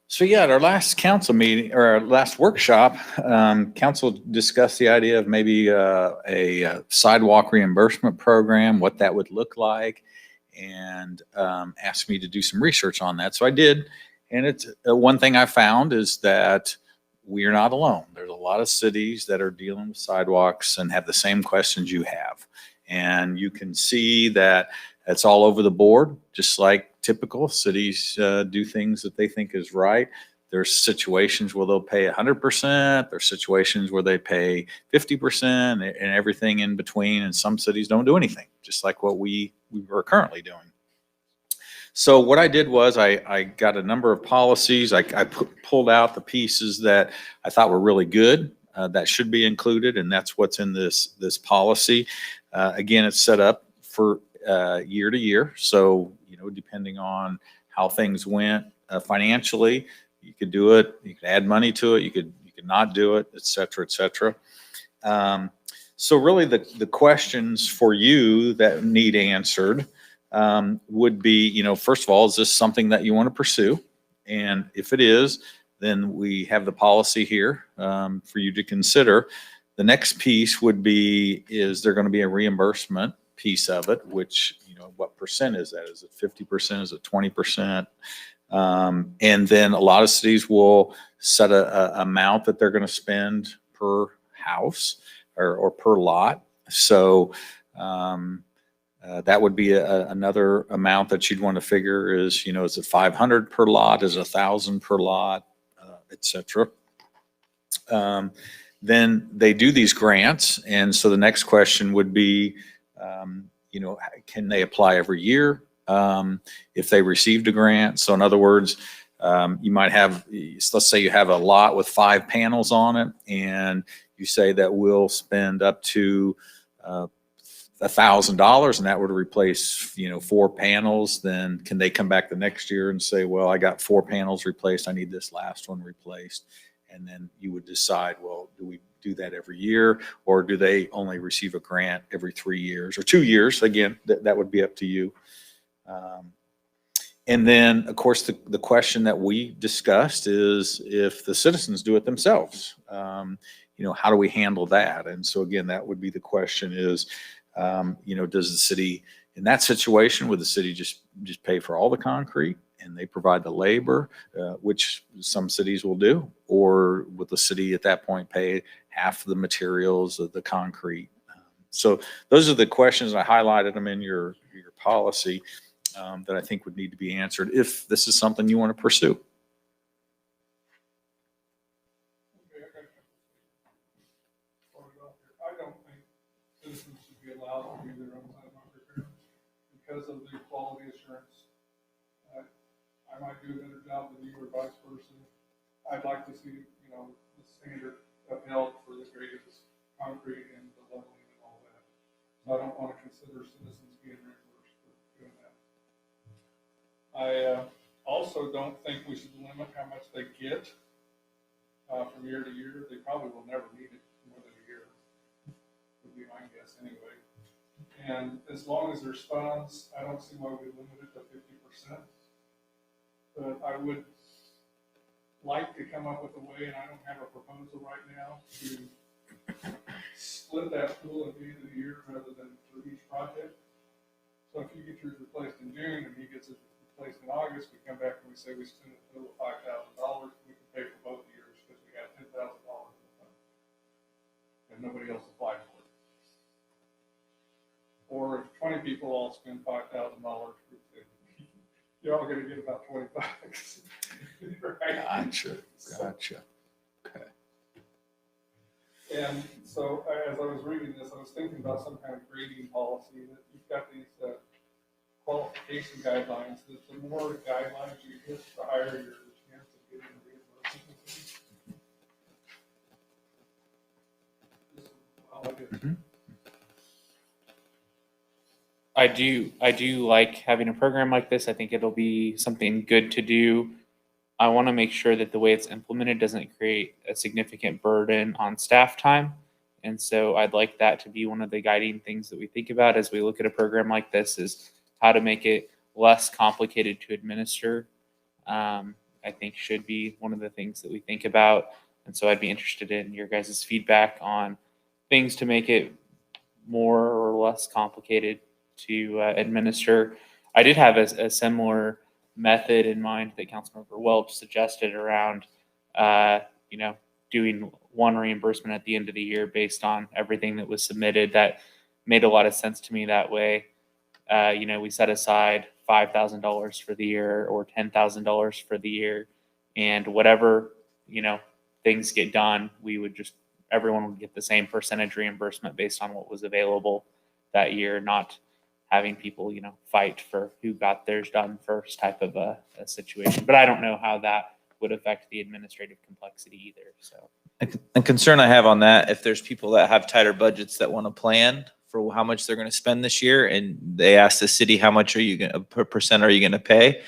So yeah, at our last council meeting or our last workshop, council discussed the idea of maybe a sidewalk reimbursement program, what that would look like, and asked me to do some research on that. So I did, and it's one thing I found is that we are not alone. There's a lot of cities that are dealing with sidewalks and have the same questions you have, and you can see that it's all over the board, just like typical cities do things that they think is right. There's situations where they'll pay 100%. There's situations where they pay 50% and everything in between. And some cities don't do anything, just like what we are currently doing. So what I did was I got a number of policies. I pulled out the pieces that I thought were really good that should be included, and that's what's in this policy. Again, it's set up for year to year. So, depending on how things went financially, you could do it, you could add money to it, you could not do it, et cetera, et cetera. So really the questions for you that need answered would be, first of all, is this something that you want to pursue? And if it is, then we have the policy here for you to consider. The next piece would be, is there going to be a reimbursement piece of it, which, what percent is that? Is it 50%? Is it 20%? And then a lot of cities will set a amount that they're going to spend per house or per lot. So that would be another amount that you'd want to figure is, is it 500 per lot? Is it 1,000 per lot, et cetera. Then they do these grants. And so the next question would be, can they apply every year if they received a grant? So in other words, you might have, let's say you have a lot with 5 panels on it, and you say that we'll spend up to $1,000, and that would replace, 4 panels. Then can they come back the next year and say, well, I got 4 panels replaced, I need this last one replaced? And then you would decide, well, do we do that every year, or do they only receive a grant every 3 years or 2 years? Again, that would be up to you. And then, of course, the question that we discussed is if the citizens do it themselves, how do we handle that? And so again, that would be the question is, does the city, in that situation, would the city just pay for all the concrete and they provide the labor, which some cities will do, or would the city at that point pay half of the materials of the concrete? So those are the questions. I highlighted them in your policy that I think would need to be answered if this is something you want to pursue. I don't think citizens should be allowed to do their own sidewalk repair because of the quality assurance. I might do a better job than you or vice versa. I'd like to see, the standard upheld for the greatest concrete and the leveling and all that. So I don't want to consider citizens being reimbursed for doing that. I also don't think we should limit how much they get from year to year. They probably will never need it more than a year, would be my guess anyway. And as long as there's funds, I don't see why we limit it to 50%. But I would like to come up with a way, and I don't have a proposal right now, to split that pool at the end of the year rather than for each project. So if you get yours replaced in June and he gets it replaced in August, we come back and we say we spend a total of $5,000, we can pay for both years because we got $10,000 in the fund. And nobody else applied for it. Or if 20% people all spend $5,000. You're all gonna get about $20. Right? Gotcha, So- gotcha. Okay. And so as I was reading this, I was thinking about some kind of grading policy that you've got these qualification guidelines, that the more guidelines you hit, the higher your chance of getting reimbursement. I do like having a program like this. I think it'll be something good to do. I want to make sure that the way it's implemented doesn't create a significant burden on staff time. And so I'd like that to be one of the guiding things that we think about as we look at a program like this, is how to make it less complicated to administer. I think should be one of the things that we think about. And so I'd be interested in your guys' feedback on things to make it more or less complicated to administer. I did have a similar method in mind that Councilmember Welch suggested around, doing one reimbursement at the end of the year based on everything that was submitted. That made a lot of sense to me that way. We set aside $5,000 for the year or $10,000 for the year, and whatever, things get done, everyone would get the same percentage reimbursement based on what was available that year, not having people, fight for who got theirs done first type of a situation. But I don't know how that would affect the administrative complexity either. So A concern I have on that, if there's people that have tighter budgets that want to plan for how much they're going to spend this year, and they ask the city, how much are you going to, per percent are you going to pay?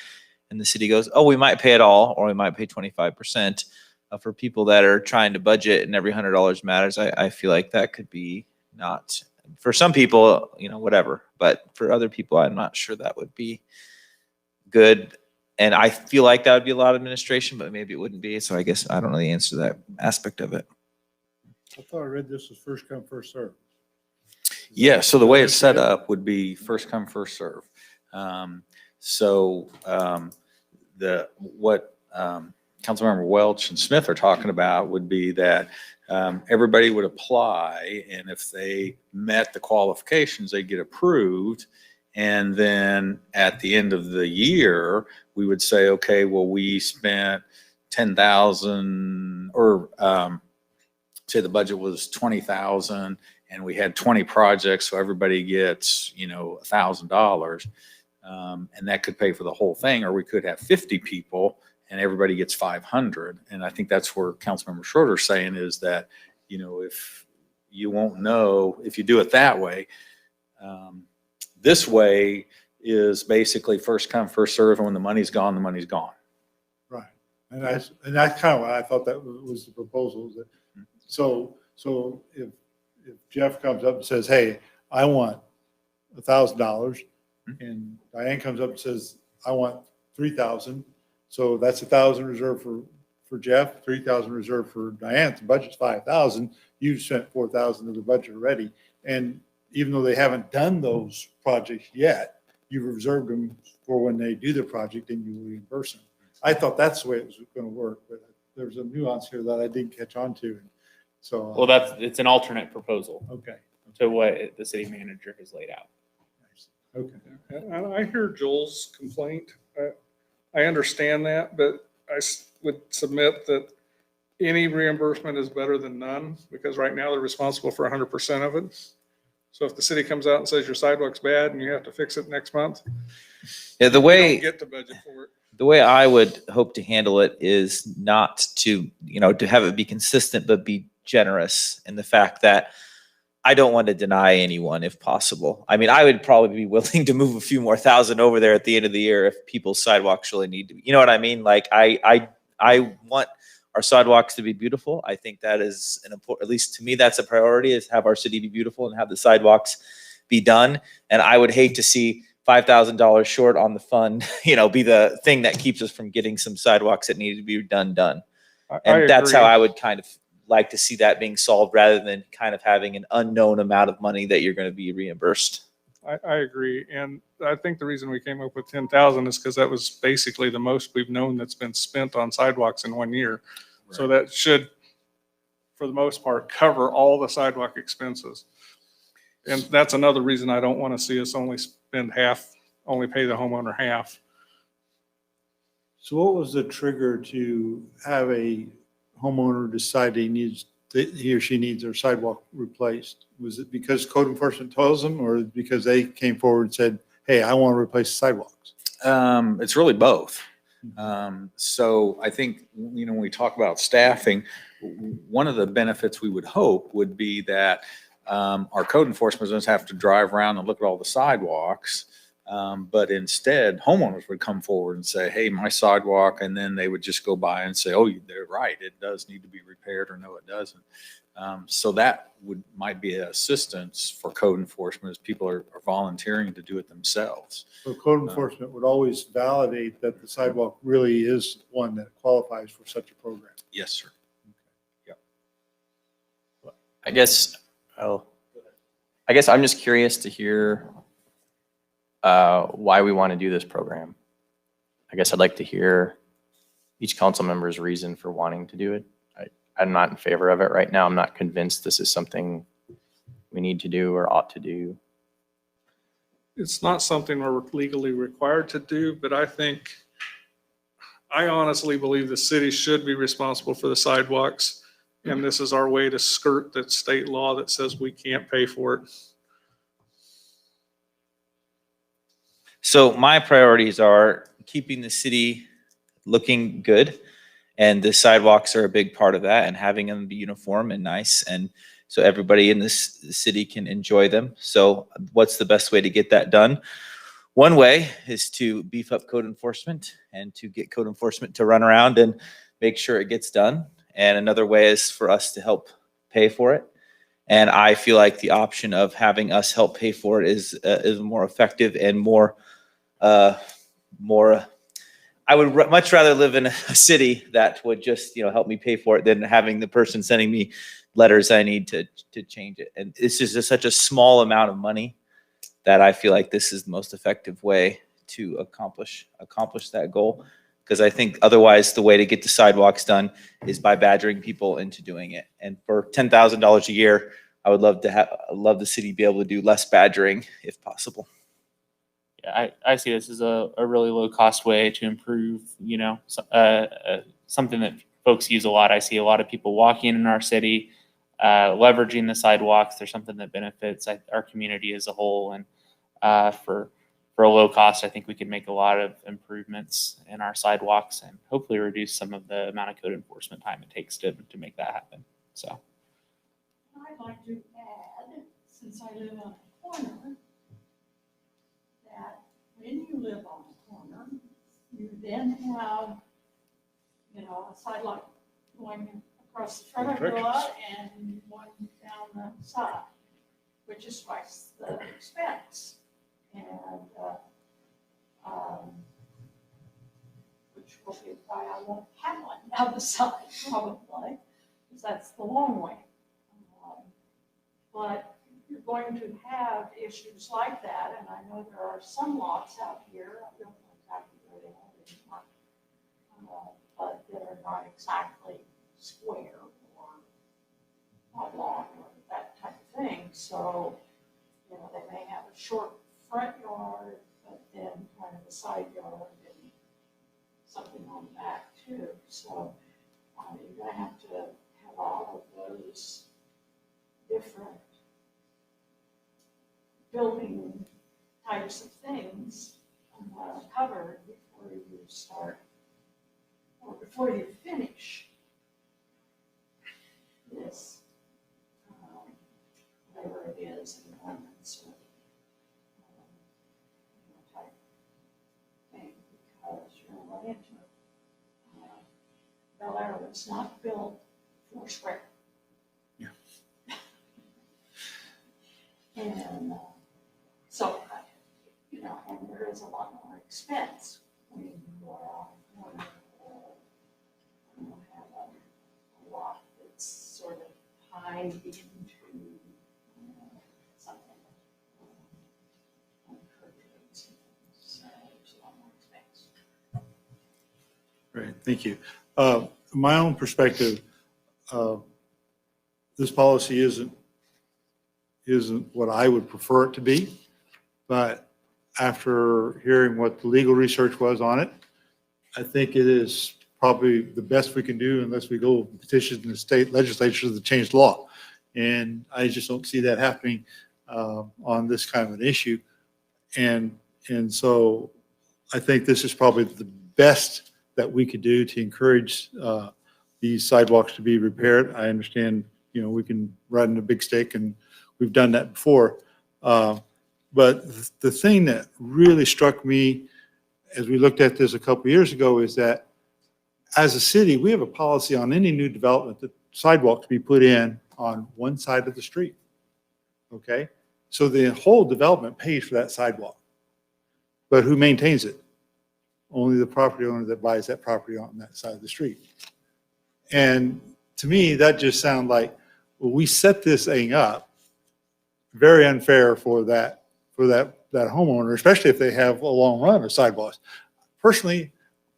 And the city goes, oh, we might pay it all, or we might pay 25%. For people that are trying to budget and every $100 matters, I feel like that could be not, for some people, whatever. But for other people, I'm not sure that would be good. And I feel like that would be a lot of administration, but maybe it wouldn't be. So I guess I don't know the answer to that aspect of it. I thought I read this was first come, first served. Yeah, so the way it's set up would be first come, first serve. What Councilmember Welch and Smith are talking about would be that everybody would apply, and if they met the qualifications, they'd get approved. And then at the end of the year, we would say, okay, well, we spent 10,000, or say the budget was 20,000, and we had 20 projects, so everybody gets, $1,000, and that could pay for the whole thing. Or we could have 50 people and everybody gets 500. And I think that's where Councilmember Schroeder's saying is that, if you won't know if you do it that way. This way is basically first come, first serve, and when the money's gone, the money's gone. Right. And that's kind of what I thought that was the proposal. That, so if Jeff comes up and says, hey, I want $1,000, and Diane comes up and says, I want 3,000. So that's 1,000 reserved for Jeff, 3,000 reserved for Diane. The budget's 5,000. You've spent 4,000 of the budget already. And even though they haven't done those projects yet, you've reserved them for when they do the project and you reimburse them. I thought that's the way it was going to work, but there's a nuance here that I didn't catch on to. So, well, it's an alternate proposal okay. to what the city manager has laid out. Okay. And I hear Joel's complaint. I understand that, but I would submit that any reimbursement is better than none, because right now they're responsible for 100% of it. So if the city comes out and says your sidewalk's bad and you have to fix it next month, Yeah, you don't get to budget for it. the way I would hope to handle it is not to, to have it be consistent, but be generous in the fact that I don't want to deny anyone if possible. I mean, I would probably be willing to move a few more thousand over there at the end of the year if people's sidewalks really need to be, you know what I mean? Like I want our sidewalks to be beautiful. I think that is an important, at least to me, that's a priority, is have our city be beautiful and have the sidewalks be done. And I would hate to see $5,000 short on the fund, be the thing that keeps us from getting some sidewalks that need to be done. And that's how I would kind of like to see that being solved, rather than kind of having an unknown amount of money that you're going to be reimbursed. I agree. And I think the reason we came up with 10,000 is because that was basically the most we've known that's been spent on sidewalks in 1 year. Right. So that should, for the most part, cover all the sidewalk expenses. And that's another reason I don't want to see us only spend half, only pay the homeowner half. So what was the trigger to have a homeowner decide he or she needs their sidewalk replaced? Was it because code enforcement tells them, or because they came forward and said, hey, I want to replace the sidewalks? It's really both. So I think, when we talk about staffing, one of the benefits we would hope would be that our code enforcement doesn't have to drive around and look at all the sidewalks. But instead, homeowners would come forward and say, hey, my sidewalk, and then they would just go by and say, oh, they're right, it does need to be repaired, or no, it doesn't. So that might be an assistance for code enforcement, as people are volunteering to do it themselves. So code enforcement would always validate that the sidewalk really is one that qualifies for such a program. Yes, sir. I guess I'm just curious to hear why we want to do this program. I guess I'd like to hear each council member's reason for wanting to do it. I'm not in favor of it right now. I'm not convinced this is something we need to do or ought to do. It's not something we're legally required to do, but I honestly believe the city should be responsible for the sidewalks. And this is our way to skirt the state law that says we can't pay for it. So my priorities are keeping the city looking good, and the sidewalks are a big part of that, and having them be uniform and nice, and so everybody in this city can enjoy them. So what's the best way to get that done? One way is to beef up code enforcement and to get code enforcement to run around and make sure it gets done. And another way is for us to help pay for it. And I feel like the option of having us help pay for it is more effective and more. I would much rather live in a city that would just help me pay for it than having the person sending me letters I need to change it. And this is just such a small amount of money that I feel like this is the most effective way to accomplish that goal. Because I think otherwise the way to get the sidewalks done is by badgering people into doing it. And for $10,000 a year, I would love the city be able to do less badgering if possible. Yeah, I see this as a really low cost way to improve, something that folks use a lot. I see a lot of people walking in our city, leveraging the sidewalks. There's something that benefits our community as a whole. And for a low cost, I think we can make a lot of improvements in our sidewalks and hopefully reduce some of the amount of code enforcement time it takes to make that happen. So I'd like to add, since I live on a corner, that when you live on a corner, you then have, a sidewalk going across the front of your lot and one down the side, which is twice the expense. And, which will be why I won't have one down the side probably, because that's the long way. But you're going to have issues like that, and I know there are some lots out here, I don't know exactly where they are, but that are not exactly square or not long or that type of thing. So, they may have a short front yard, but then kind of a side yard and something on the back too. So you're going to have all of those different building types of things covered before you start, or before you finish this, whatever it is, an ordinance or type thing, because you're going to run into it. Bel Aire was not built for square. Yeah. And so, and there is a lot more expense when you go out and have a lot that's sort of tied into something. So there's a lot more expense. Right, thank you. My own perspective, this policy isn't isn't what I would prefer it to be. But after hearing what the legal research was on it, I think it is probably the best we can do unless we go petition the state legislature to change the law. And I just don't see that happening on this kind of an issue. And so I think this is probably the best that we could do to encourage these sidewalks to be repaired. I understand, we can run a big stick, and we've done that before. But the thing that really struck me as we looked at this a couple of years ago is that as a city, we have a policy on any new development that sidewalk to be put in on one side of the street. Okay? So the whole development pays for that sidewalk. But who maintains it? Only the property owner that buys that property on that side of the street. And to me, that just sounded like, well, we set this thing up very unfair for that homeowner, especially if they have a long run of sidewalks. Personally,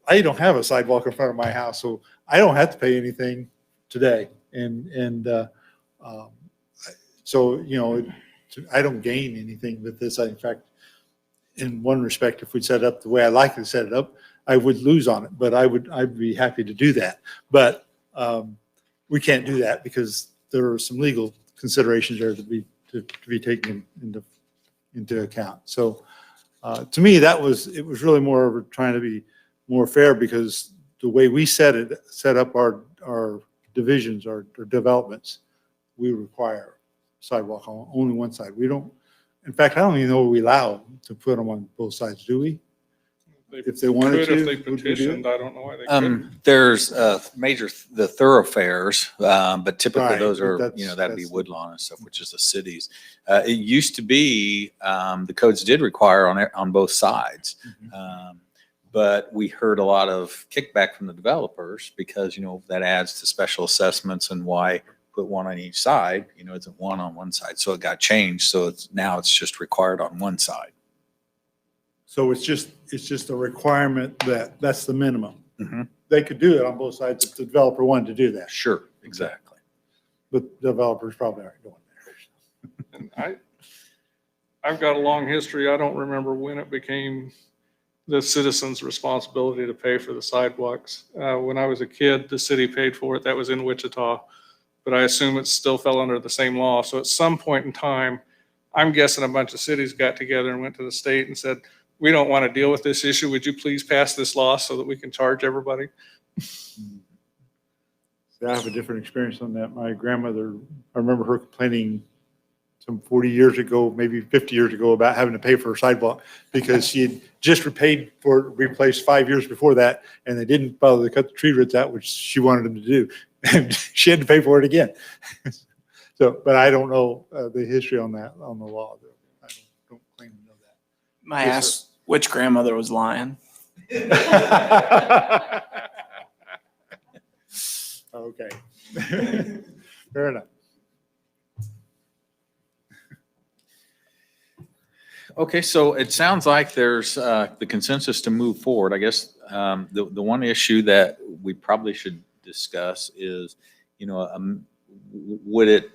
I don't have a sidewalk in front of my house, so I don't have to pay anything today. So, I don't gain anything with this. In fact, in one respect, if we set it up the way I like to set it up, I would lose on it, but I'd be happy to do that. But we can't do that because there are some legal considerations there to be taken into account. So to me, it was really more of trying to be more fair, because the way we set up our divisions, our developments, we require sidewalk on only one side. We don't, in fact, I don't even know we allow to put them on both sides, do we? If they wanted to, If they would we do petitioned, it? I don't know why they couldn't. There's the thoroughfaires, but typically Right, those are, that's- that'd be that's- Woodlawn and stuff, which is the cities. It used to be, the codes did require on both sides. But we heard a lot of kickback from the developers because, that adds to special assessments and why put one on each side, it's one on one side. So it got changed. So now it's just required on one side. So it's just a requirement that's the minimum. Mhm. They could do it on both sides if the developer wanted to do that, Sure, exactly. but developers probably aren't doing that. And I've got a long history. I don't remember when it became the citizens' responsibility to pay for the sidewalks. When I was a kid, the city paid for it. That was in Wichita. But I assume it still fell under the same law. So at some point in time, I'm guessing a bunch of cities got together and went to the state and said, we don't want to deal with this issue. Would you please pass this law so that we can charge everybody? See, I have a different experience on that. My grandmother, I remember her complaining some 40 years ago, maybe 50 years ago, about having to pay for her sidewalk because she had just repaid for it, replaced 5 years before that, and they didn't bother to cut the tree roots out, which she wanted them to do. And she had to pay for it again. So, but I don't know the history on that, on the law. I don't claim to know that. I Yes, asked which grandmother was lying. Okay. Fair enough. Okay, so it sounds like there's the consensus to move forward. I guess the one issue that we probably should discuss is, would it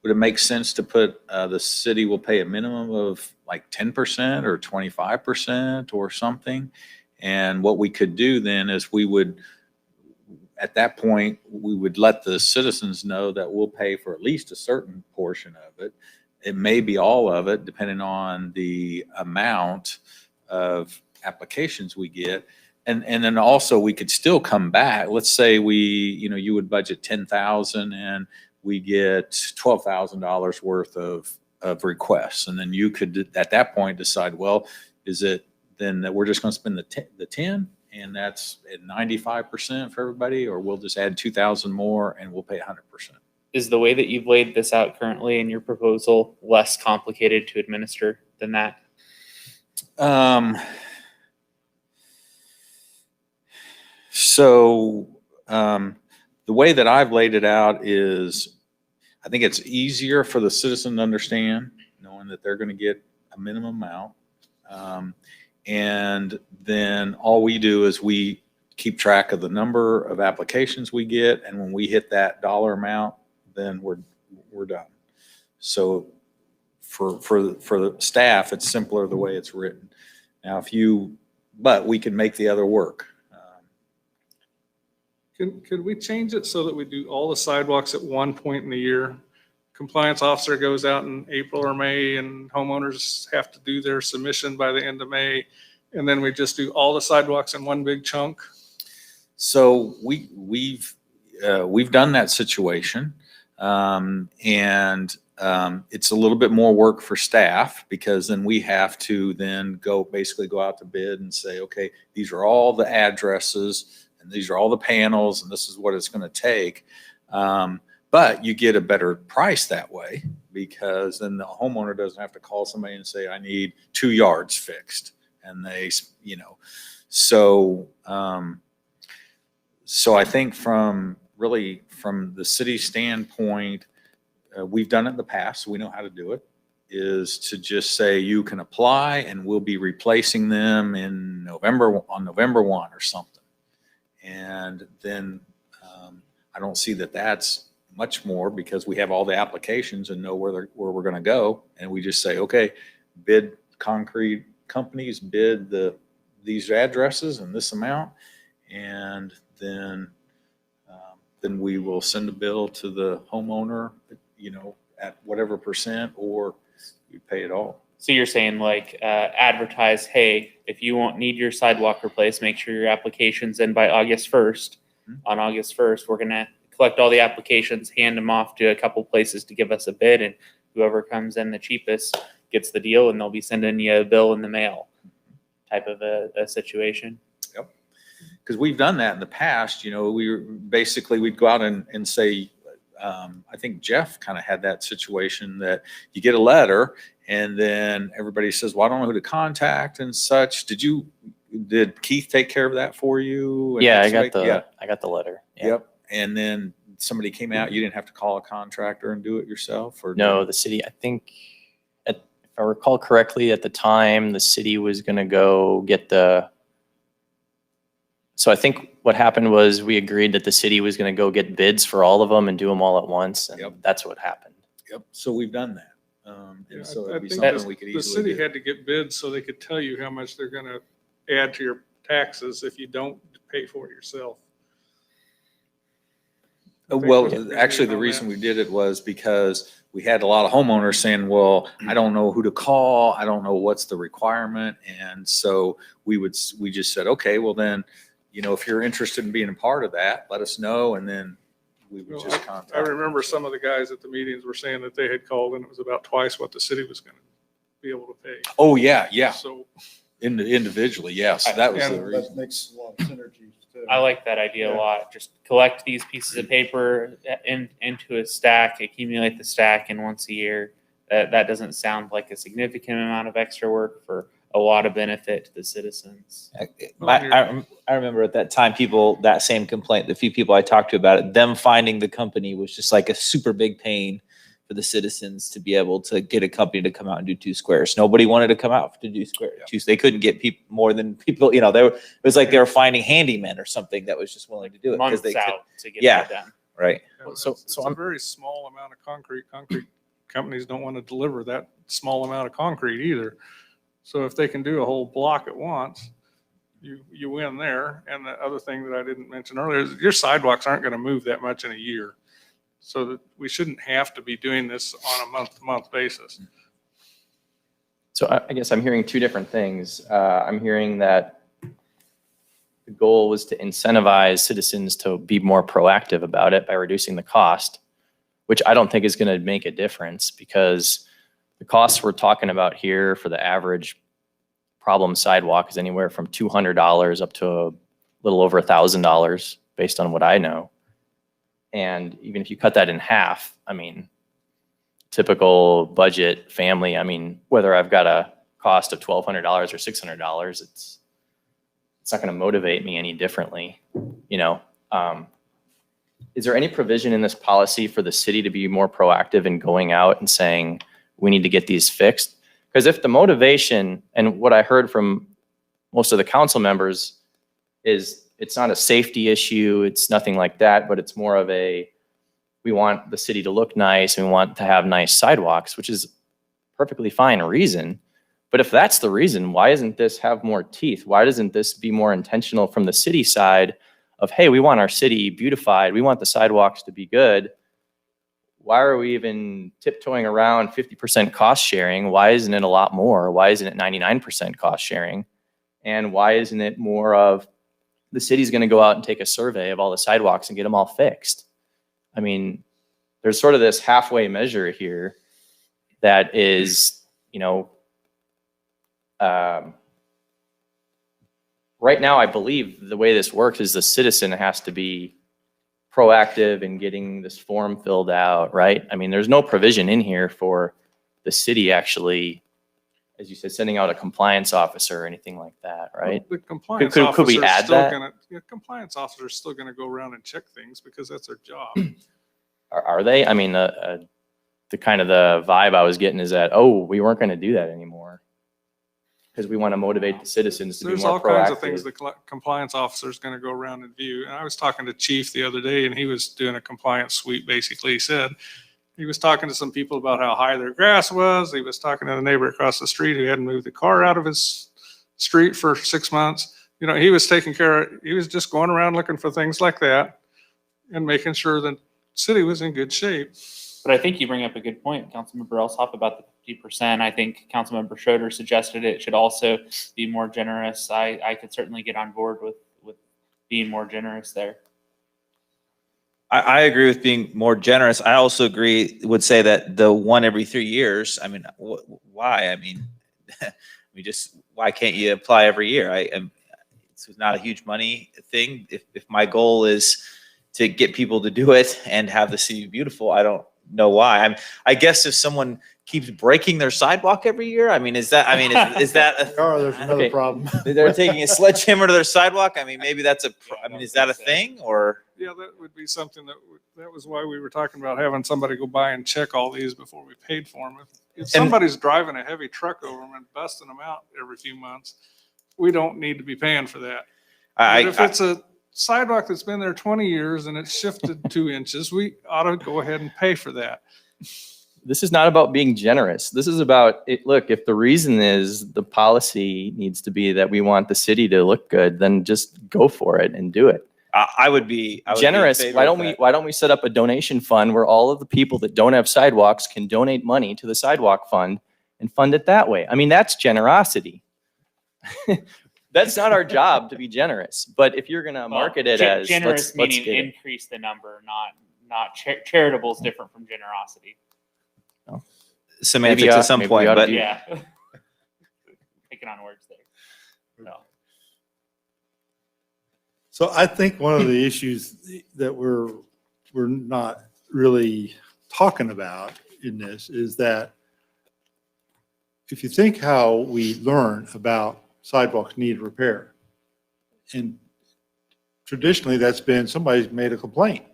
make sense to put the city will pay a minimum of like 10% or 25% or something? And what we could do then is we would, at that point, we would let the citizens know that we'll pay for at least a certain portion of it. It may be all of it, depending on the amount of applications we get. And then also we could still come back. Let's say you would budget 10,000 and we get $12,000 worth of requests. And then you could, at that point, decide, well, is it then that we're just going to spend the 10 and that's at 95% for everybody, or we'll just add 2,000 more and we'll pay 100%. Is the way that you've laid this out currently in your proposal less complicated to administer than that? So the way that I've laid it out is, I think it's easier for the citizen to understand, knowing that they're going to get a minimum amount. And then all we do is we keep track of the number of applications we get. And when we hit that dollar amount, then we're done. So for the staff, it's simpler the way it's written. Now, but we can make the other work. Could we change it so that we do all the sidewalks at one point in the year? Compliance officer goes out in April or May and homeowners have to do their submission by the end of May. And then we just do all the sidewalks in one big chunk? So we've done that situation. It's a little bit more work for staff because then we have to then basically go out to bid and say, okay, these are all the addresses and these are all the panels and this is what it's going to take. But you get a better price that way because then the homeowner doesn't have to call somebody and say, I need 2 yards fixed. And so I think from the city standpoint, we've done it in the past, so we know how to do it, is to just say you can apply and we'll be replacing them on November 1 or something. And then I don't see that that's much more because we have all the applications and know where we're going to go. And we just say, okay, bid concrete companies, bid these addresses and this amount. And then we will send a bill to the homeowner, at whatever percent, or we pay it all. So you're saying like advertise, hey, if you need your sidewalk replaced, make sure your application's in by August 1st. On August 1st, we're going to collect all the applications, hand them off to a couple places to give us a bid, and whoever comes in the cheapest gets the deal, and they'll be sending you a bill in the mail type of a situation. Yep. Because we've done that in the past. We'd go out and say, I think Jeff kind of had that situation that you get a letter and then everybody says, well, I don't know who to contact and such. Did Keith take care of that for you? Yeah, I got the letter. Yeah. Yep. And then somebody came out, you didn't have to call a contractor and do it yourself? Or No, the city, I think, if I recall correctly, at the time, the city was going to go get so I think what happened was we agreed that the city was going to go get bids for all of them and do them all at once. And Yep. That's what happened. Yep. So we've done that. Yeah, And so I it'd be think something we could the easily city do. had to get bids so they could tell you how much they're going to add to your taxes if you don't pay for it yourself. Well, actually, the reason we did it was because we had a lot of homeowners saying, well, I don't know who to call. I don't know what's the requirement. And so we just said, okay, well then, if you're interested in being a part of that, let us know. And then we would Well, just contact. I remember some of the guys at the meetings were saying that they had called and it was about twice what the city was going to be able to pay. Oh, yeah, yeah. So Individually, yes. That was the And reason. That makes a lot of synergies too. I like that idea a lot. Just collect these pieces of paper into a stack, accumulate the stack, and once a year. That doesn't sound like a significant amount of extra work for a lot of benefit to the citizens. I remember at that time, that same complaint, the few people I talked to about it, them finding the company was just like a super big pain for the citizens to be able to get a company to come out and do 2 squares. Nobody wanted to come out to do squares. They couldn't get more than people, it was like they were finding handymen or something that was just willing to do it. Months they could, out to get Yeah. that done. right. it's a very small amount of concrete. Concrete companies don't want to deliver that small amount of concrete either. So if they can do a whole block at once, you win there. And the other thing that I didn't mention earlier is your sidewalks aren't going to move that much in a year. So that we shouldn't have to be doing this on a month-to-month basis. So I guess I'm hearing 2 different things. I'm hearing that the goal was to incentivize citizens to be more proactive about it by reducing the cost, which I don't think is going to make a difference because the costs we're talking about here for the average problem sidewalk is anywhere from $200 up to a little over $1,000 based on what I know. And even if you cut that in half, typical budget family, whether I've got a cost of $1,200 or $600, it's not going to motivate me any differently. Is there any provision in this policy for the city to be more proactive in going out and saying, we need to get these fixed? Because if the motivation, and what I heard from most of the council members is it's not a safety issue, it's nothing like that, but it's more of we want the city to look nice, and we want to have nice sidewalks, which is perfectly fine reason. But if that's the reason, why doesn't this have more teeth? Why doesn't this be more intentional from the city side of, hey, we want our city beautified, we want the sidewalks to be good. Why are we even tiptoeing around 50% cost sharing? Why isn't it a lot more? Why isn't it 99% cost sharing? And why isn't it more of the city's gonna go out and take a survey of all the sidewalks and get them all fixed? I mean, there's sort of this halfway measure here that is, you know, right now, I believe the way this works is the citizen has to be proactive in getting this form filled out, right? I mean, there's no provision in here for the city actually, as you said, sending out a compliance officer or anything like that, right? The compliance Could we officer is add still that? gonna, compliance officer is still gonna go around and check things because that's their job. Are they? I mean, the kind of the vibe I was getting is that, oh, we weren't going to do that anymore because we want to motivate the citizens to be There's more all kinds of things proactive. the compliance officer is gonna go around and view. And I was talking to Chief the other day and he was doing a compliance sweep, basically. He said, he was talking to some people about how high their grass was. He was talking to the neighbor across the street who hadn't moved the car out of his street for 6 months. You know, he was taking care of, he was just going around looking for things like that and making sure the city was in good shape. But I think you bring up a good point, Councilmember Elshoff, about the 50%. I think Councilmember Schroeder suggested it should also be more generous. I could certainly get on board with being more generous there. I agree with being more generous. I also would say that the one every 3 years, I mean, why? I mean, why can't you apply every year? It's not a huge money thing. If my goal is to get people to do it and have the city beautiful, I don't know why. I guess if someone keeps breaking their sidewalk every year, I mean, is that There's another Okay. problem. they're taking a sledgehammer to their sidewalk? I mean, maybe that's I mean, is that a thing or? Yeah, that would be something that was why we were talking about having somebody go by and check all these before we paid for them. If somebody's driving a heavy truck over them and busting them out every few months, we don't need to be paying for that. But if it's a sidewalk that's been there 20 years and it's shifted 2 inches, we ought to go ahead and pay for that. This is not about being generous. This is about it. Look, if the reason is the policy needs to be that we want the city to look good, then just go for it and do it. I would be Generous. in favor Why of don't we that. why don't we set up a donation fund where all of the people that don't have sidewalks can donate money to the sidewalk fund and fund it that way? I mean, that's generosity. That's not our job to be generous. But if you're gonna market it as generous, let's meaning get it. increase the number, not charitable is different from generosity. Semantics at some maybe we point, ought to but do- Yeah. Picking on words there. No. So I think one of the issues that we're not really talking about in this is that if you think how we learn about sidewalks need repair, and traditionally that's been somebody's made a complaint.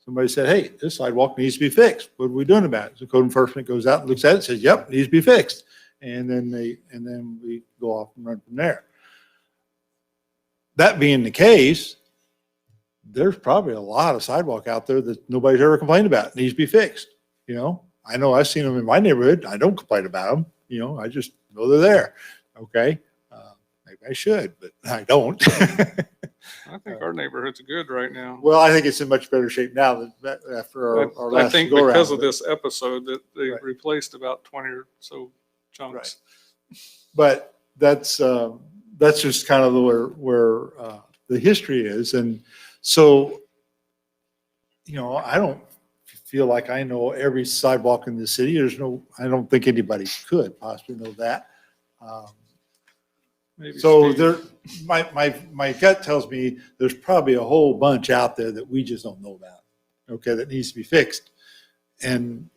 Somebody said, hey, this sidewalk needs to be fixed. What are we doing about it? So code enforcement goes out and looks at it and says, yep, needs to be fixed. And then we go off and run from there. That being the case, there's probably a lot of sidewalk out there that nobody's ever complained about. It needs to be fixed. You know I've seen them in my neighborhood. I don't complain about them. I just know they're there. Okay. Maybe I should, but I don't. I think our neighborhood's good right now. Well, I think it's in much better shape now that after our I last think go around. because of this episode that they Right. replaced about 20 or so chunks. But that's just kind of where the history is. And so, I don't feel like I know every sidewalk in the city. I don't think anybody could possibly know that. Maybe So Steve. my gut tells me there's probably a whole bunch out there that we just don't know about, okay, that needs to be fixed. And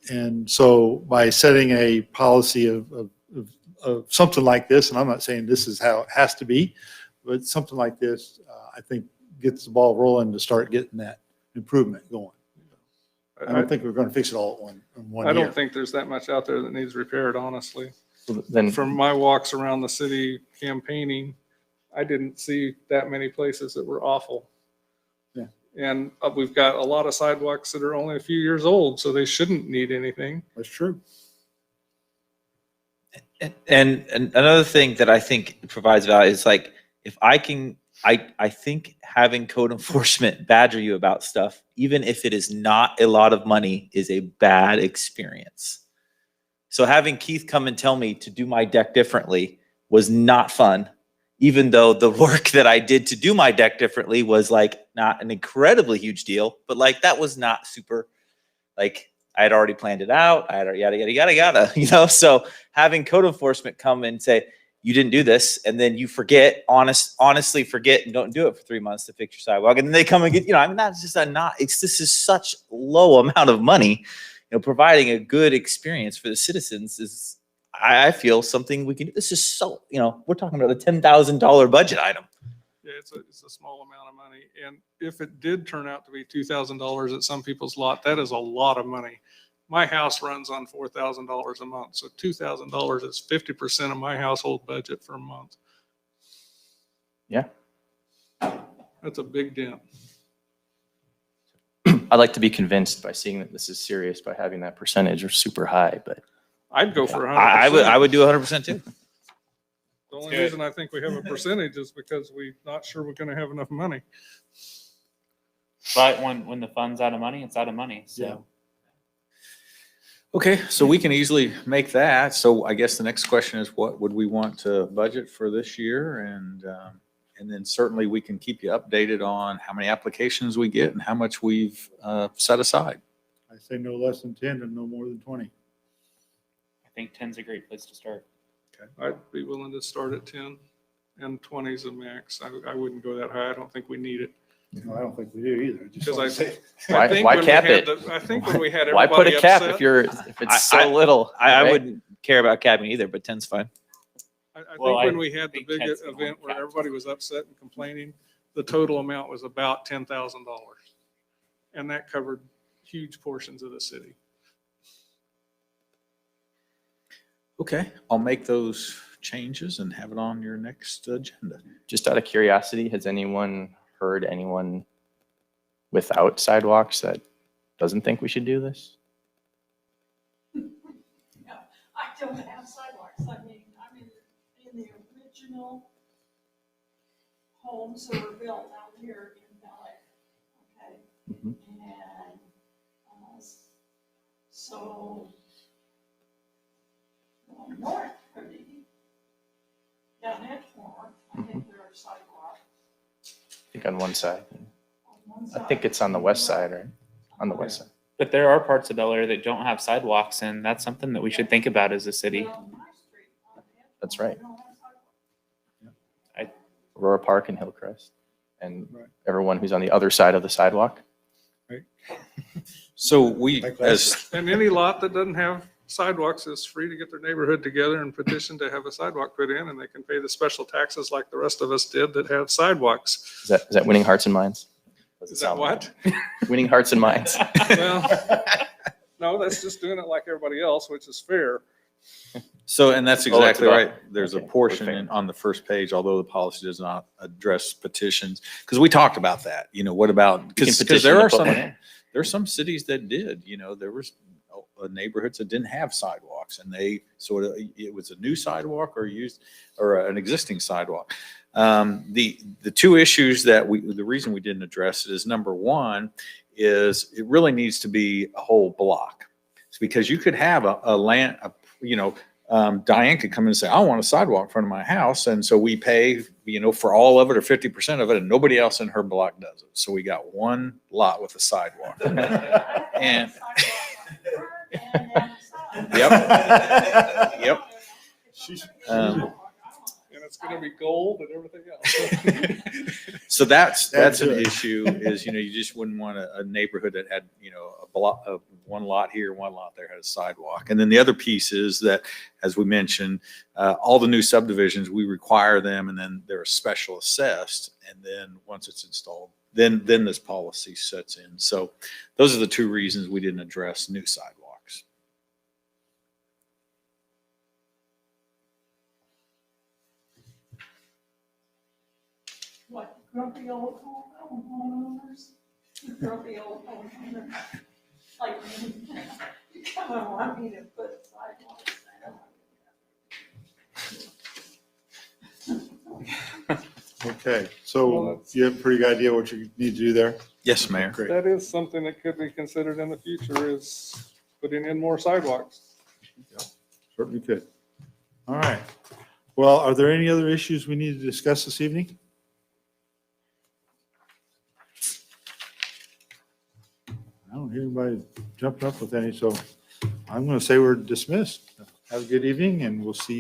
so by setting a policy of something like this, and I'm not saying this is how it has to be, but something like this, I think gets the ball rolling to start getting that improvement going. I don't think we're going to fix it all in one I year. don't think there's that much out there that needs repaired, honestly. Then From my walks around the city campaigning, I didn't see that many places that were awful. And we've got a lot of sidewalks that are only a few years old, so they shouldn't need anything. That's true. And another thing that I think provides value is like, if I can, I think having code enforcement badger you about stuff, even if it is not a lot of money, is a bad experience. So having Keith come and tell me to do my deck differently was not fun, even though the work that I did to do my deck differently was like not an incredibly huge deal, but like that was not super, like I had already planned it out. I had yada, yada, yada, yada, you know? So having code enforcement come and say, you didn't do this, and then you forget, honestly forget and don't do it for 3 months to fix your sidewalk. And then they come and get, you know, I mean, that's just this is such low amount of money, you know, providing a good experience for the citizens is, I feel something we can do. This is so, you know, we're talking about a $10,000 budget item. Yeah, it's a small amount of money. And if it did turn out to be $2,000 at some people's lot, that is a lot of money. My house runs on $4,000 a month. So $2,000 is 50% of my household budget for a month. Yeah. That's a big dent. I'd like to be convinced by seeing that this is serious by having that percentage or super high, but I'd go for 100%. I would do 100% too. The only reason I think we have a percentage is because we're not sure we're going to have enough money. But when the fund's out of money, it's out of money. So. Yeah. Okay, so we can easily make that. So I guess the next question is, what would we want to budget for this year? And then certainly we can keep you updated on how many applications we get and how much we've set aside. I say no less than 10 and no more than 20. I think 10's a great place to start. I'd be willing to start at 10 and 20 is a max. I wouldn't go that high. I don't think we need it. No, I don't think we do either. Just Because wanna I say- think why when we cap had it? I think when we had why put a everybody cap upset, if it's so little? I right? wouldn't care about capping either, but 10's fine. I Well, think I when we had the think big 10's the event one where cap. everybody was upset and complaining, the total amount was about $10,000. And that covered huge portions of the city. Okay, I'll make those changes and have it on your next agenda. Just out of curiosity, has anyone heard anyone without sidewalks that doesn't think we should do this? I don't have sidewalks. I mean, I'm in the original homes that were built out here in Bel Aire. Okay. Mhm. And so going north, pretty down Edgemore, I think there are sidewalks I think on one side. on one I side. think it's on the west side, right? On the west side. But there are parts of Bel Aire that don't have sidewalks, and that's something that we should think about as a city. Well, my street on Edgemore, That's right. we don't have sidewalks. Aurora Park and Hillcrest, and Right. everyone who's on the other side of the sidewalk. So we, Like as, And any lot that doesn't have sidewalks is free to get their neighborhood together and petition to have a sidewalk put in, and they can pay the special taxes like the rest of us did that have sidewalks. Is that winning hearts and minds? Does it Is that sound like what? it? Winning hearts and minds. Well, no, that's just doing it like everybody else, which is fair. so, and that's Oh, it's exactly about- right. There's a okay, portion we're fair. on the first page, although the policy does not address petitions, because we talked about that, you know, what about, You can because petition there to are put some, one in. there are some cities that did, you know, there was neighborhoods that didn't have sidewalks, and they sort of, it was a new sidewalk or an existing sidewalk. The two issues that the reason we didn't address it is, number one, is it really needs to be a whole block. It's because you could have Diane could come in and say, I want a sidewalk in front of my house. And so we pay, for all of it or 50% of it, and nobody else in her block does it. So we got one lot with a sidewalk. And- Yep. Um, And it's gonna be gold and everything else. So that's That's an good. issue is, you just wouldn't want a neighborhood that had, a block of one lot here, one lot there had a sidewalk. And then the other piece is that, as we mentioned, all the new subdivisions, we require them, and then they're special assessed. And then once it's installed, then this policy sets in. So those are the two reasons we didn't address new sidewalks. What, grumpy old homeowners? Really old homeowner, like me. You come and want me to put sidewalks. Okay, so you have a pretty good idea what you need to do there? Yes, Mayor. Great. That is something that could be considered in the future, is putting in more sidewalks. Certainly could. All right. Well, are there any other issues we need to discuss this evening? I don't hear anybody jumping up with any, so I'm going to say we're dismissed. Have a good evening, and we'll see you.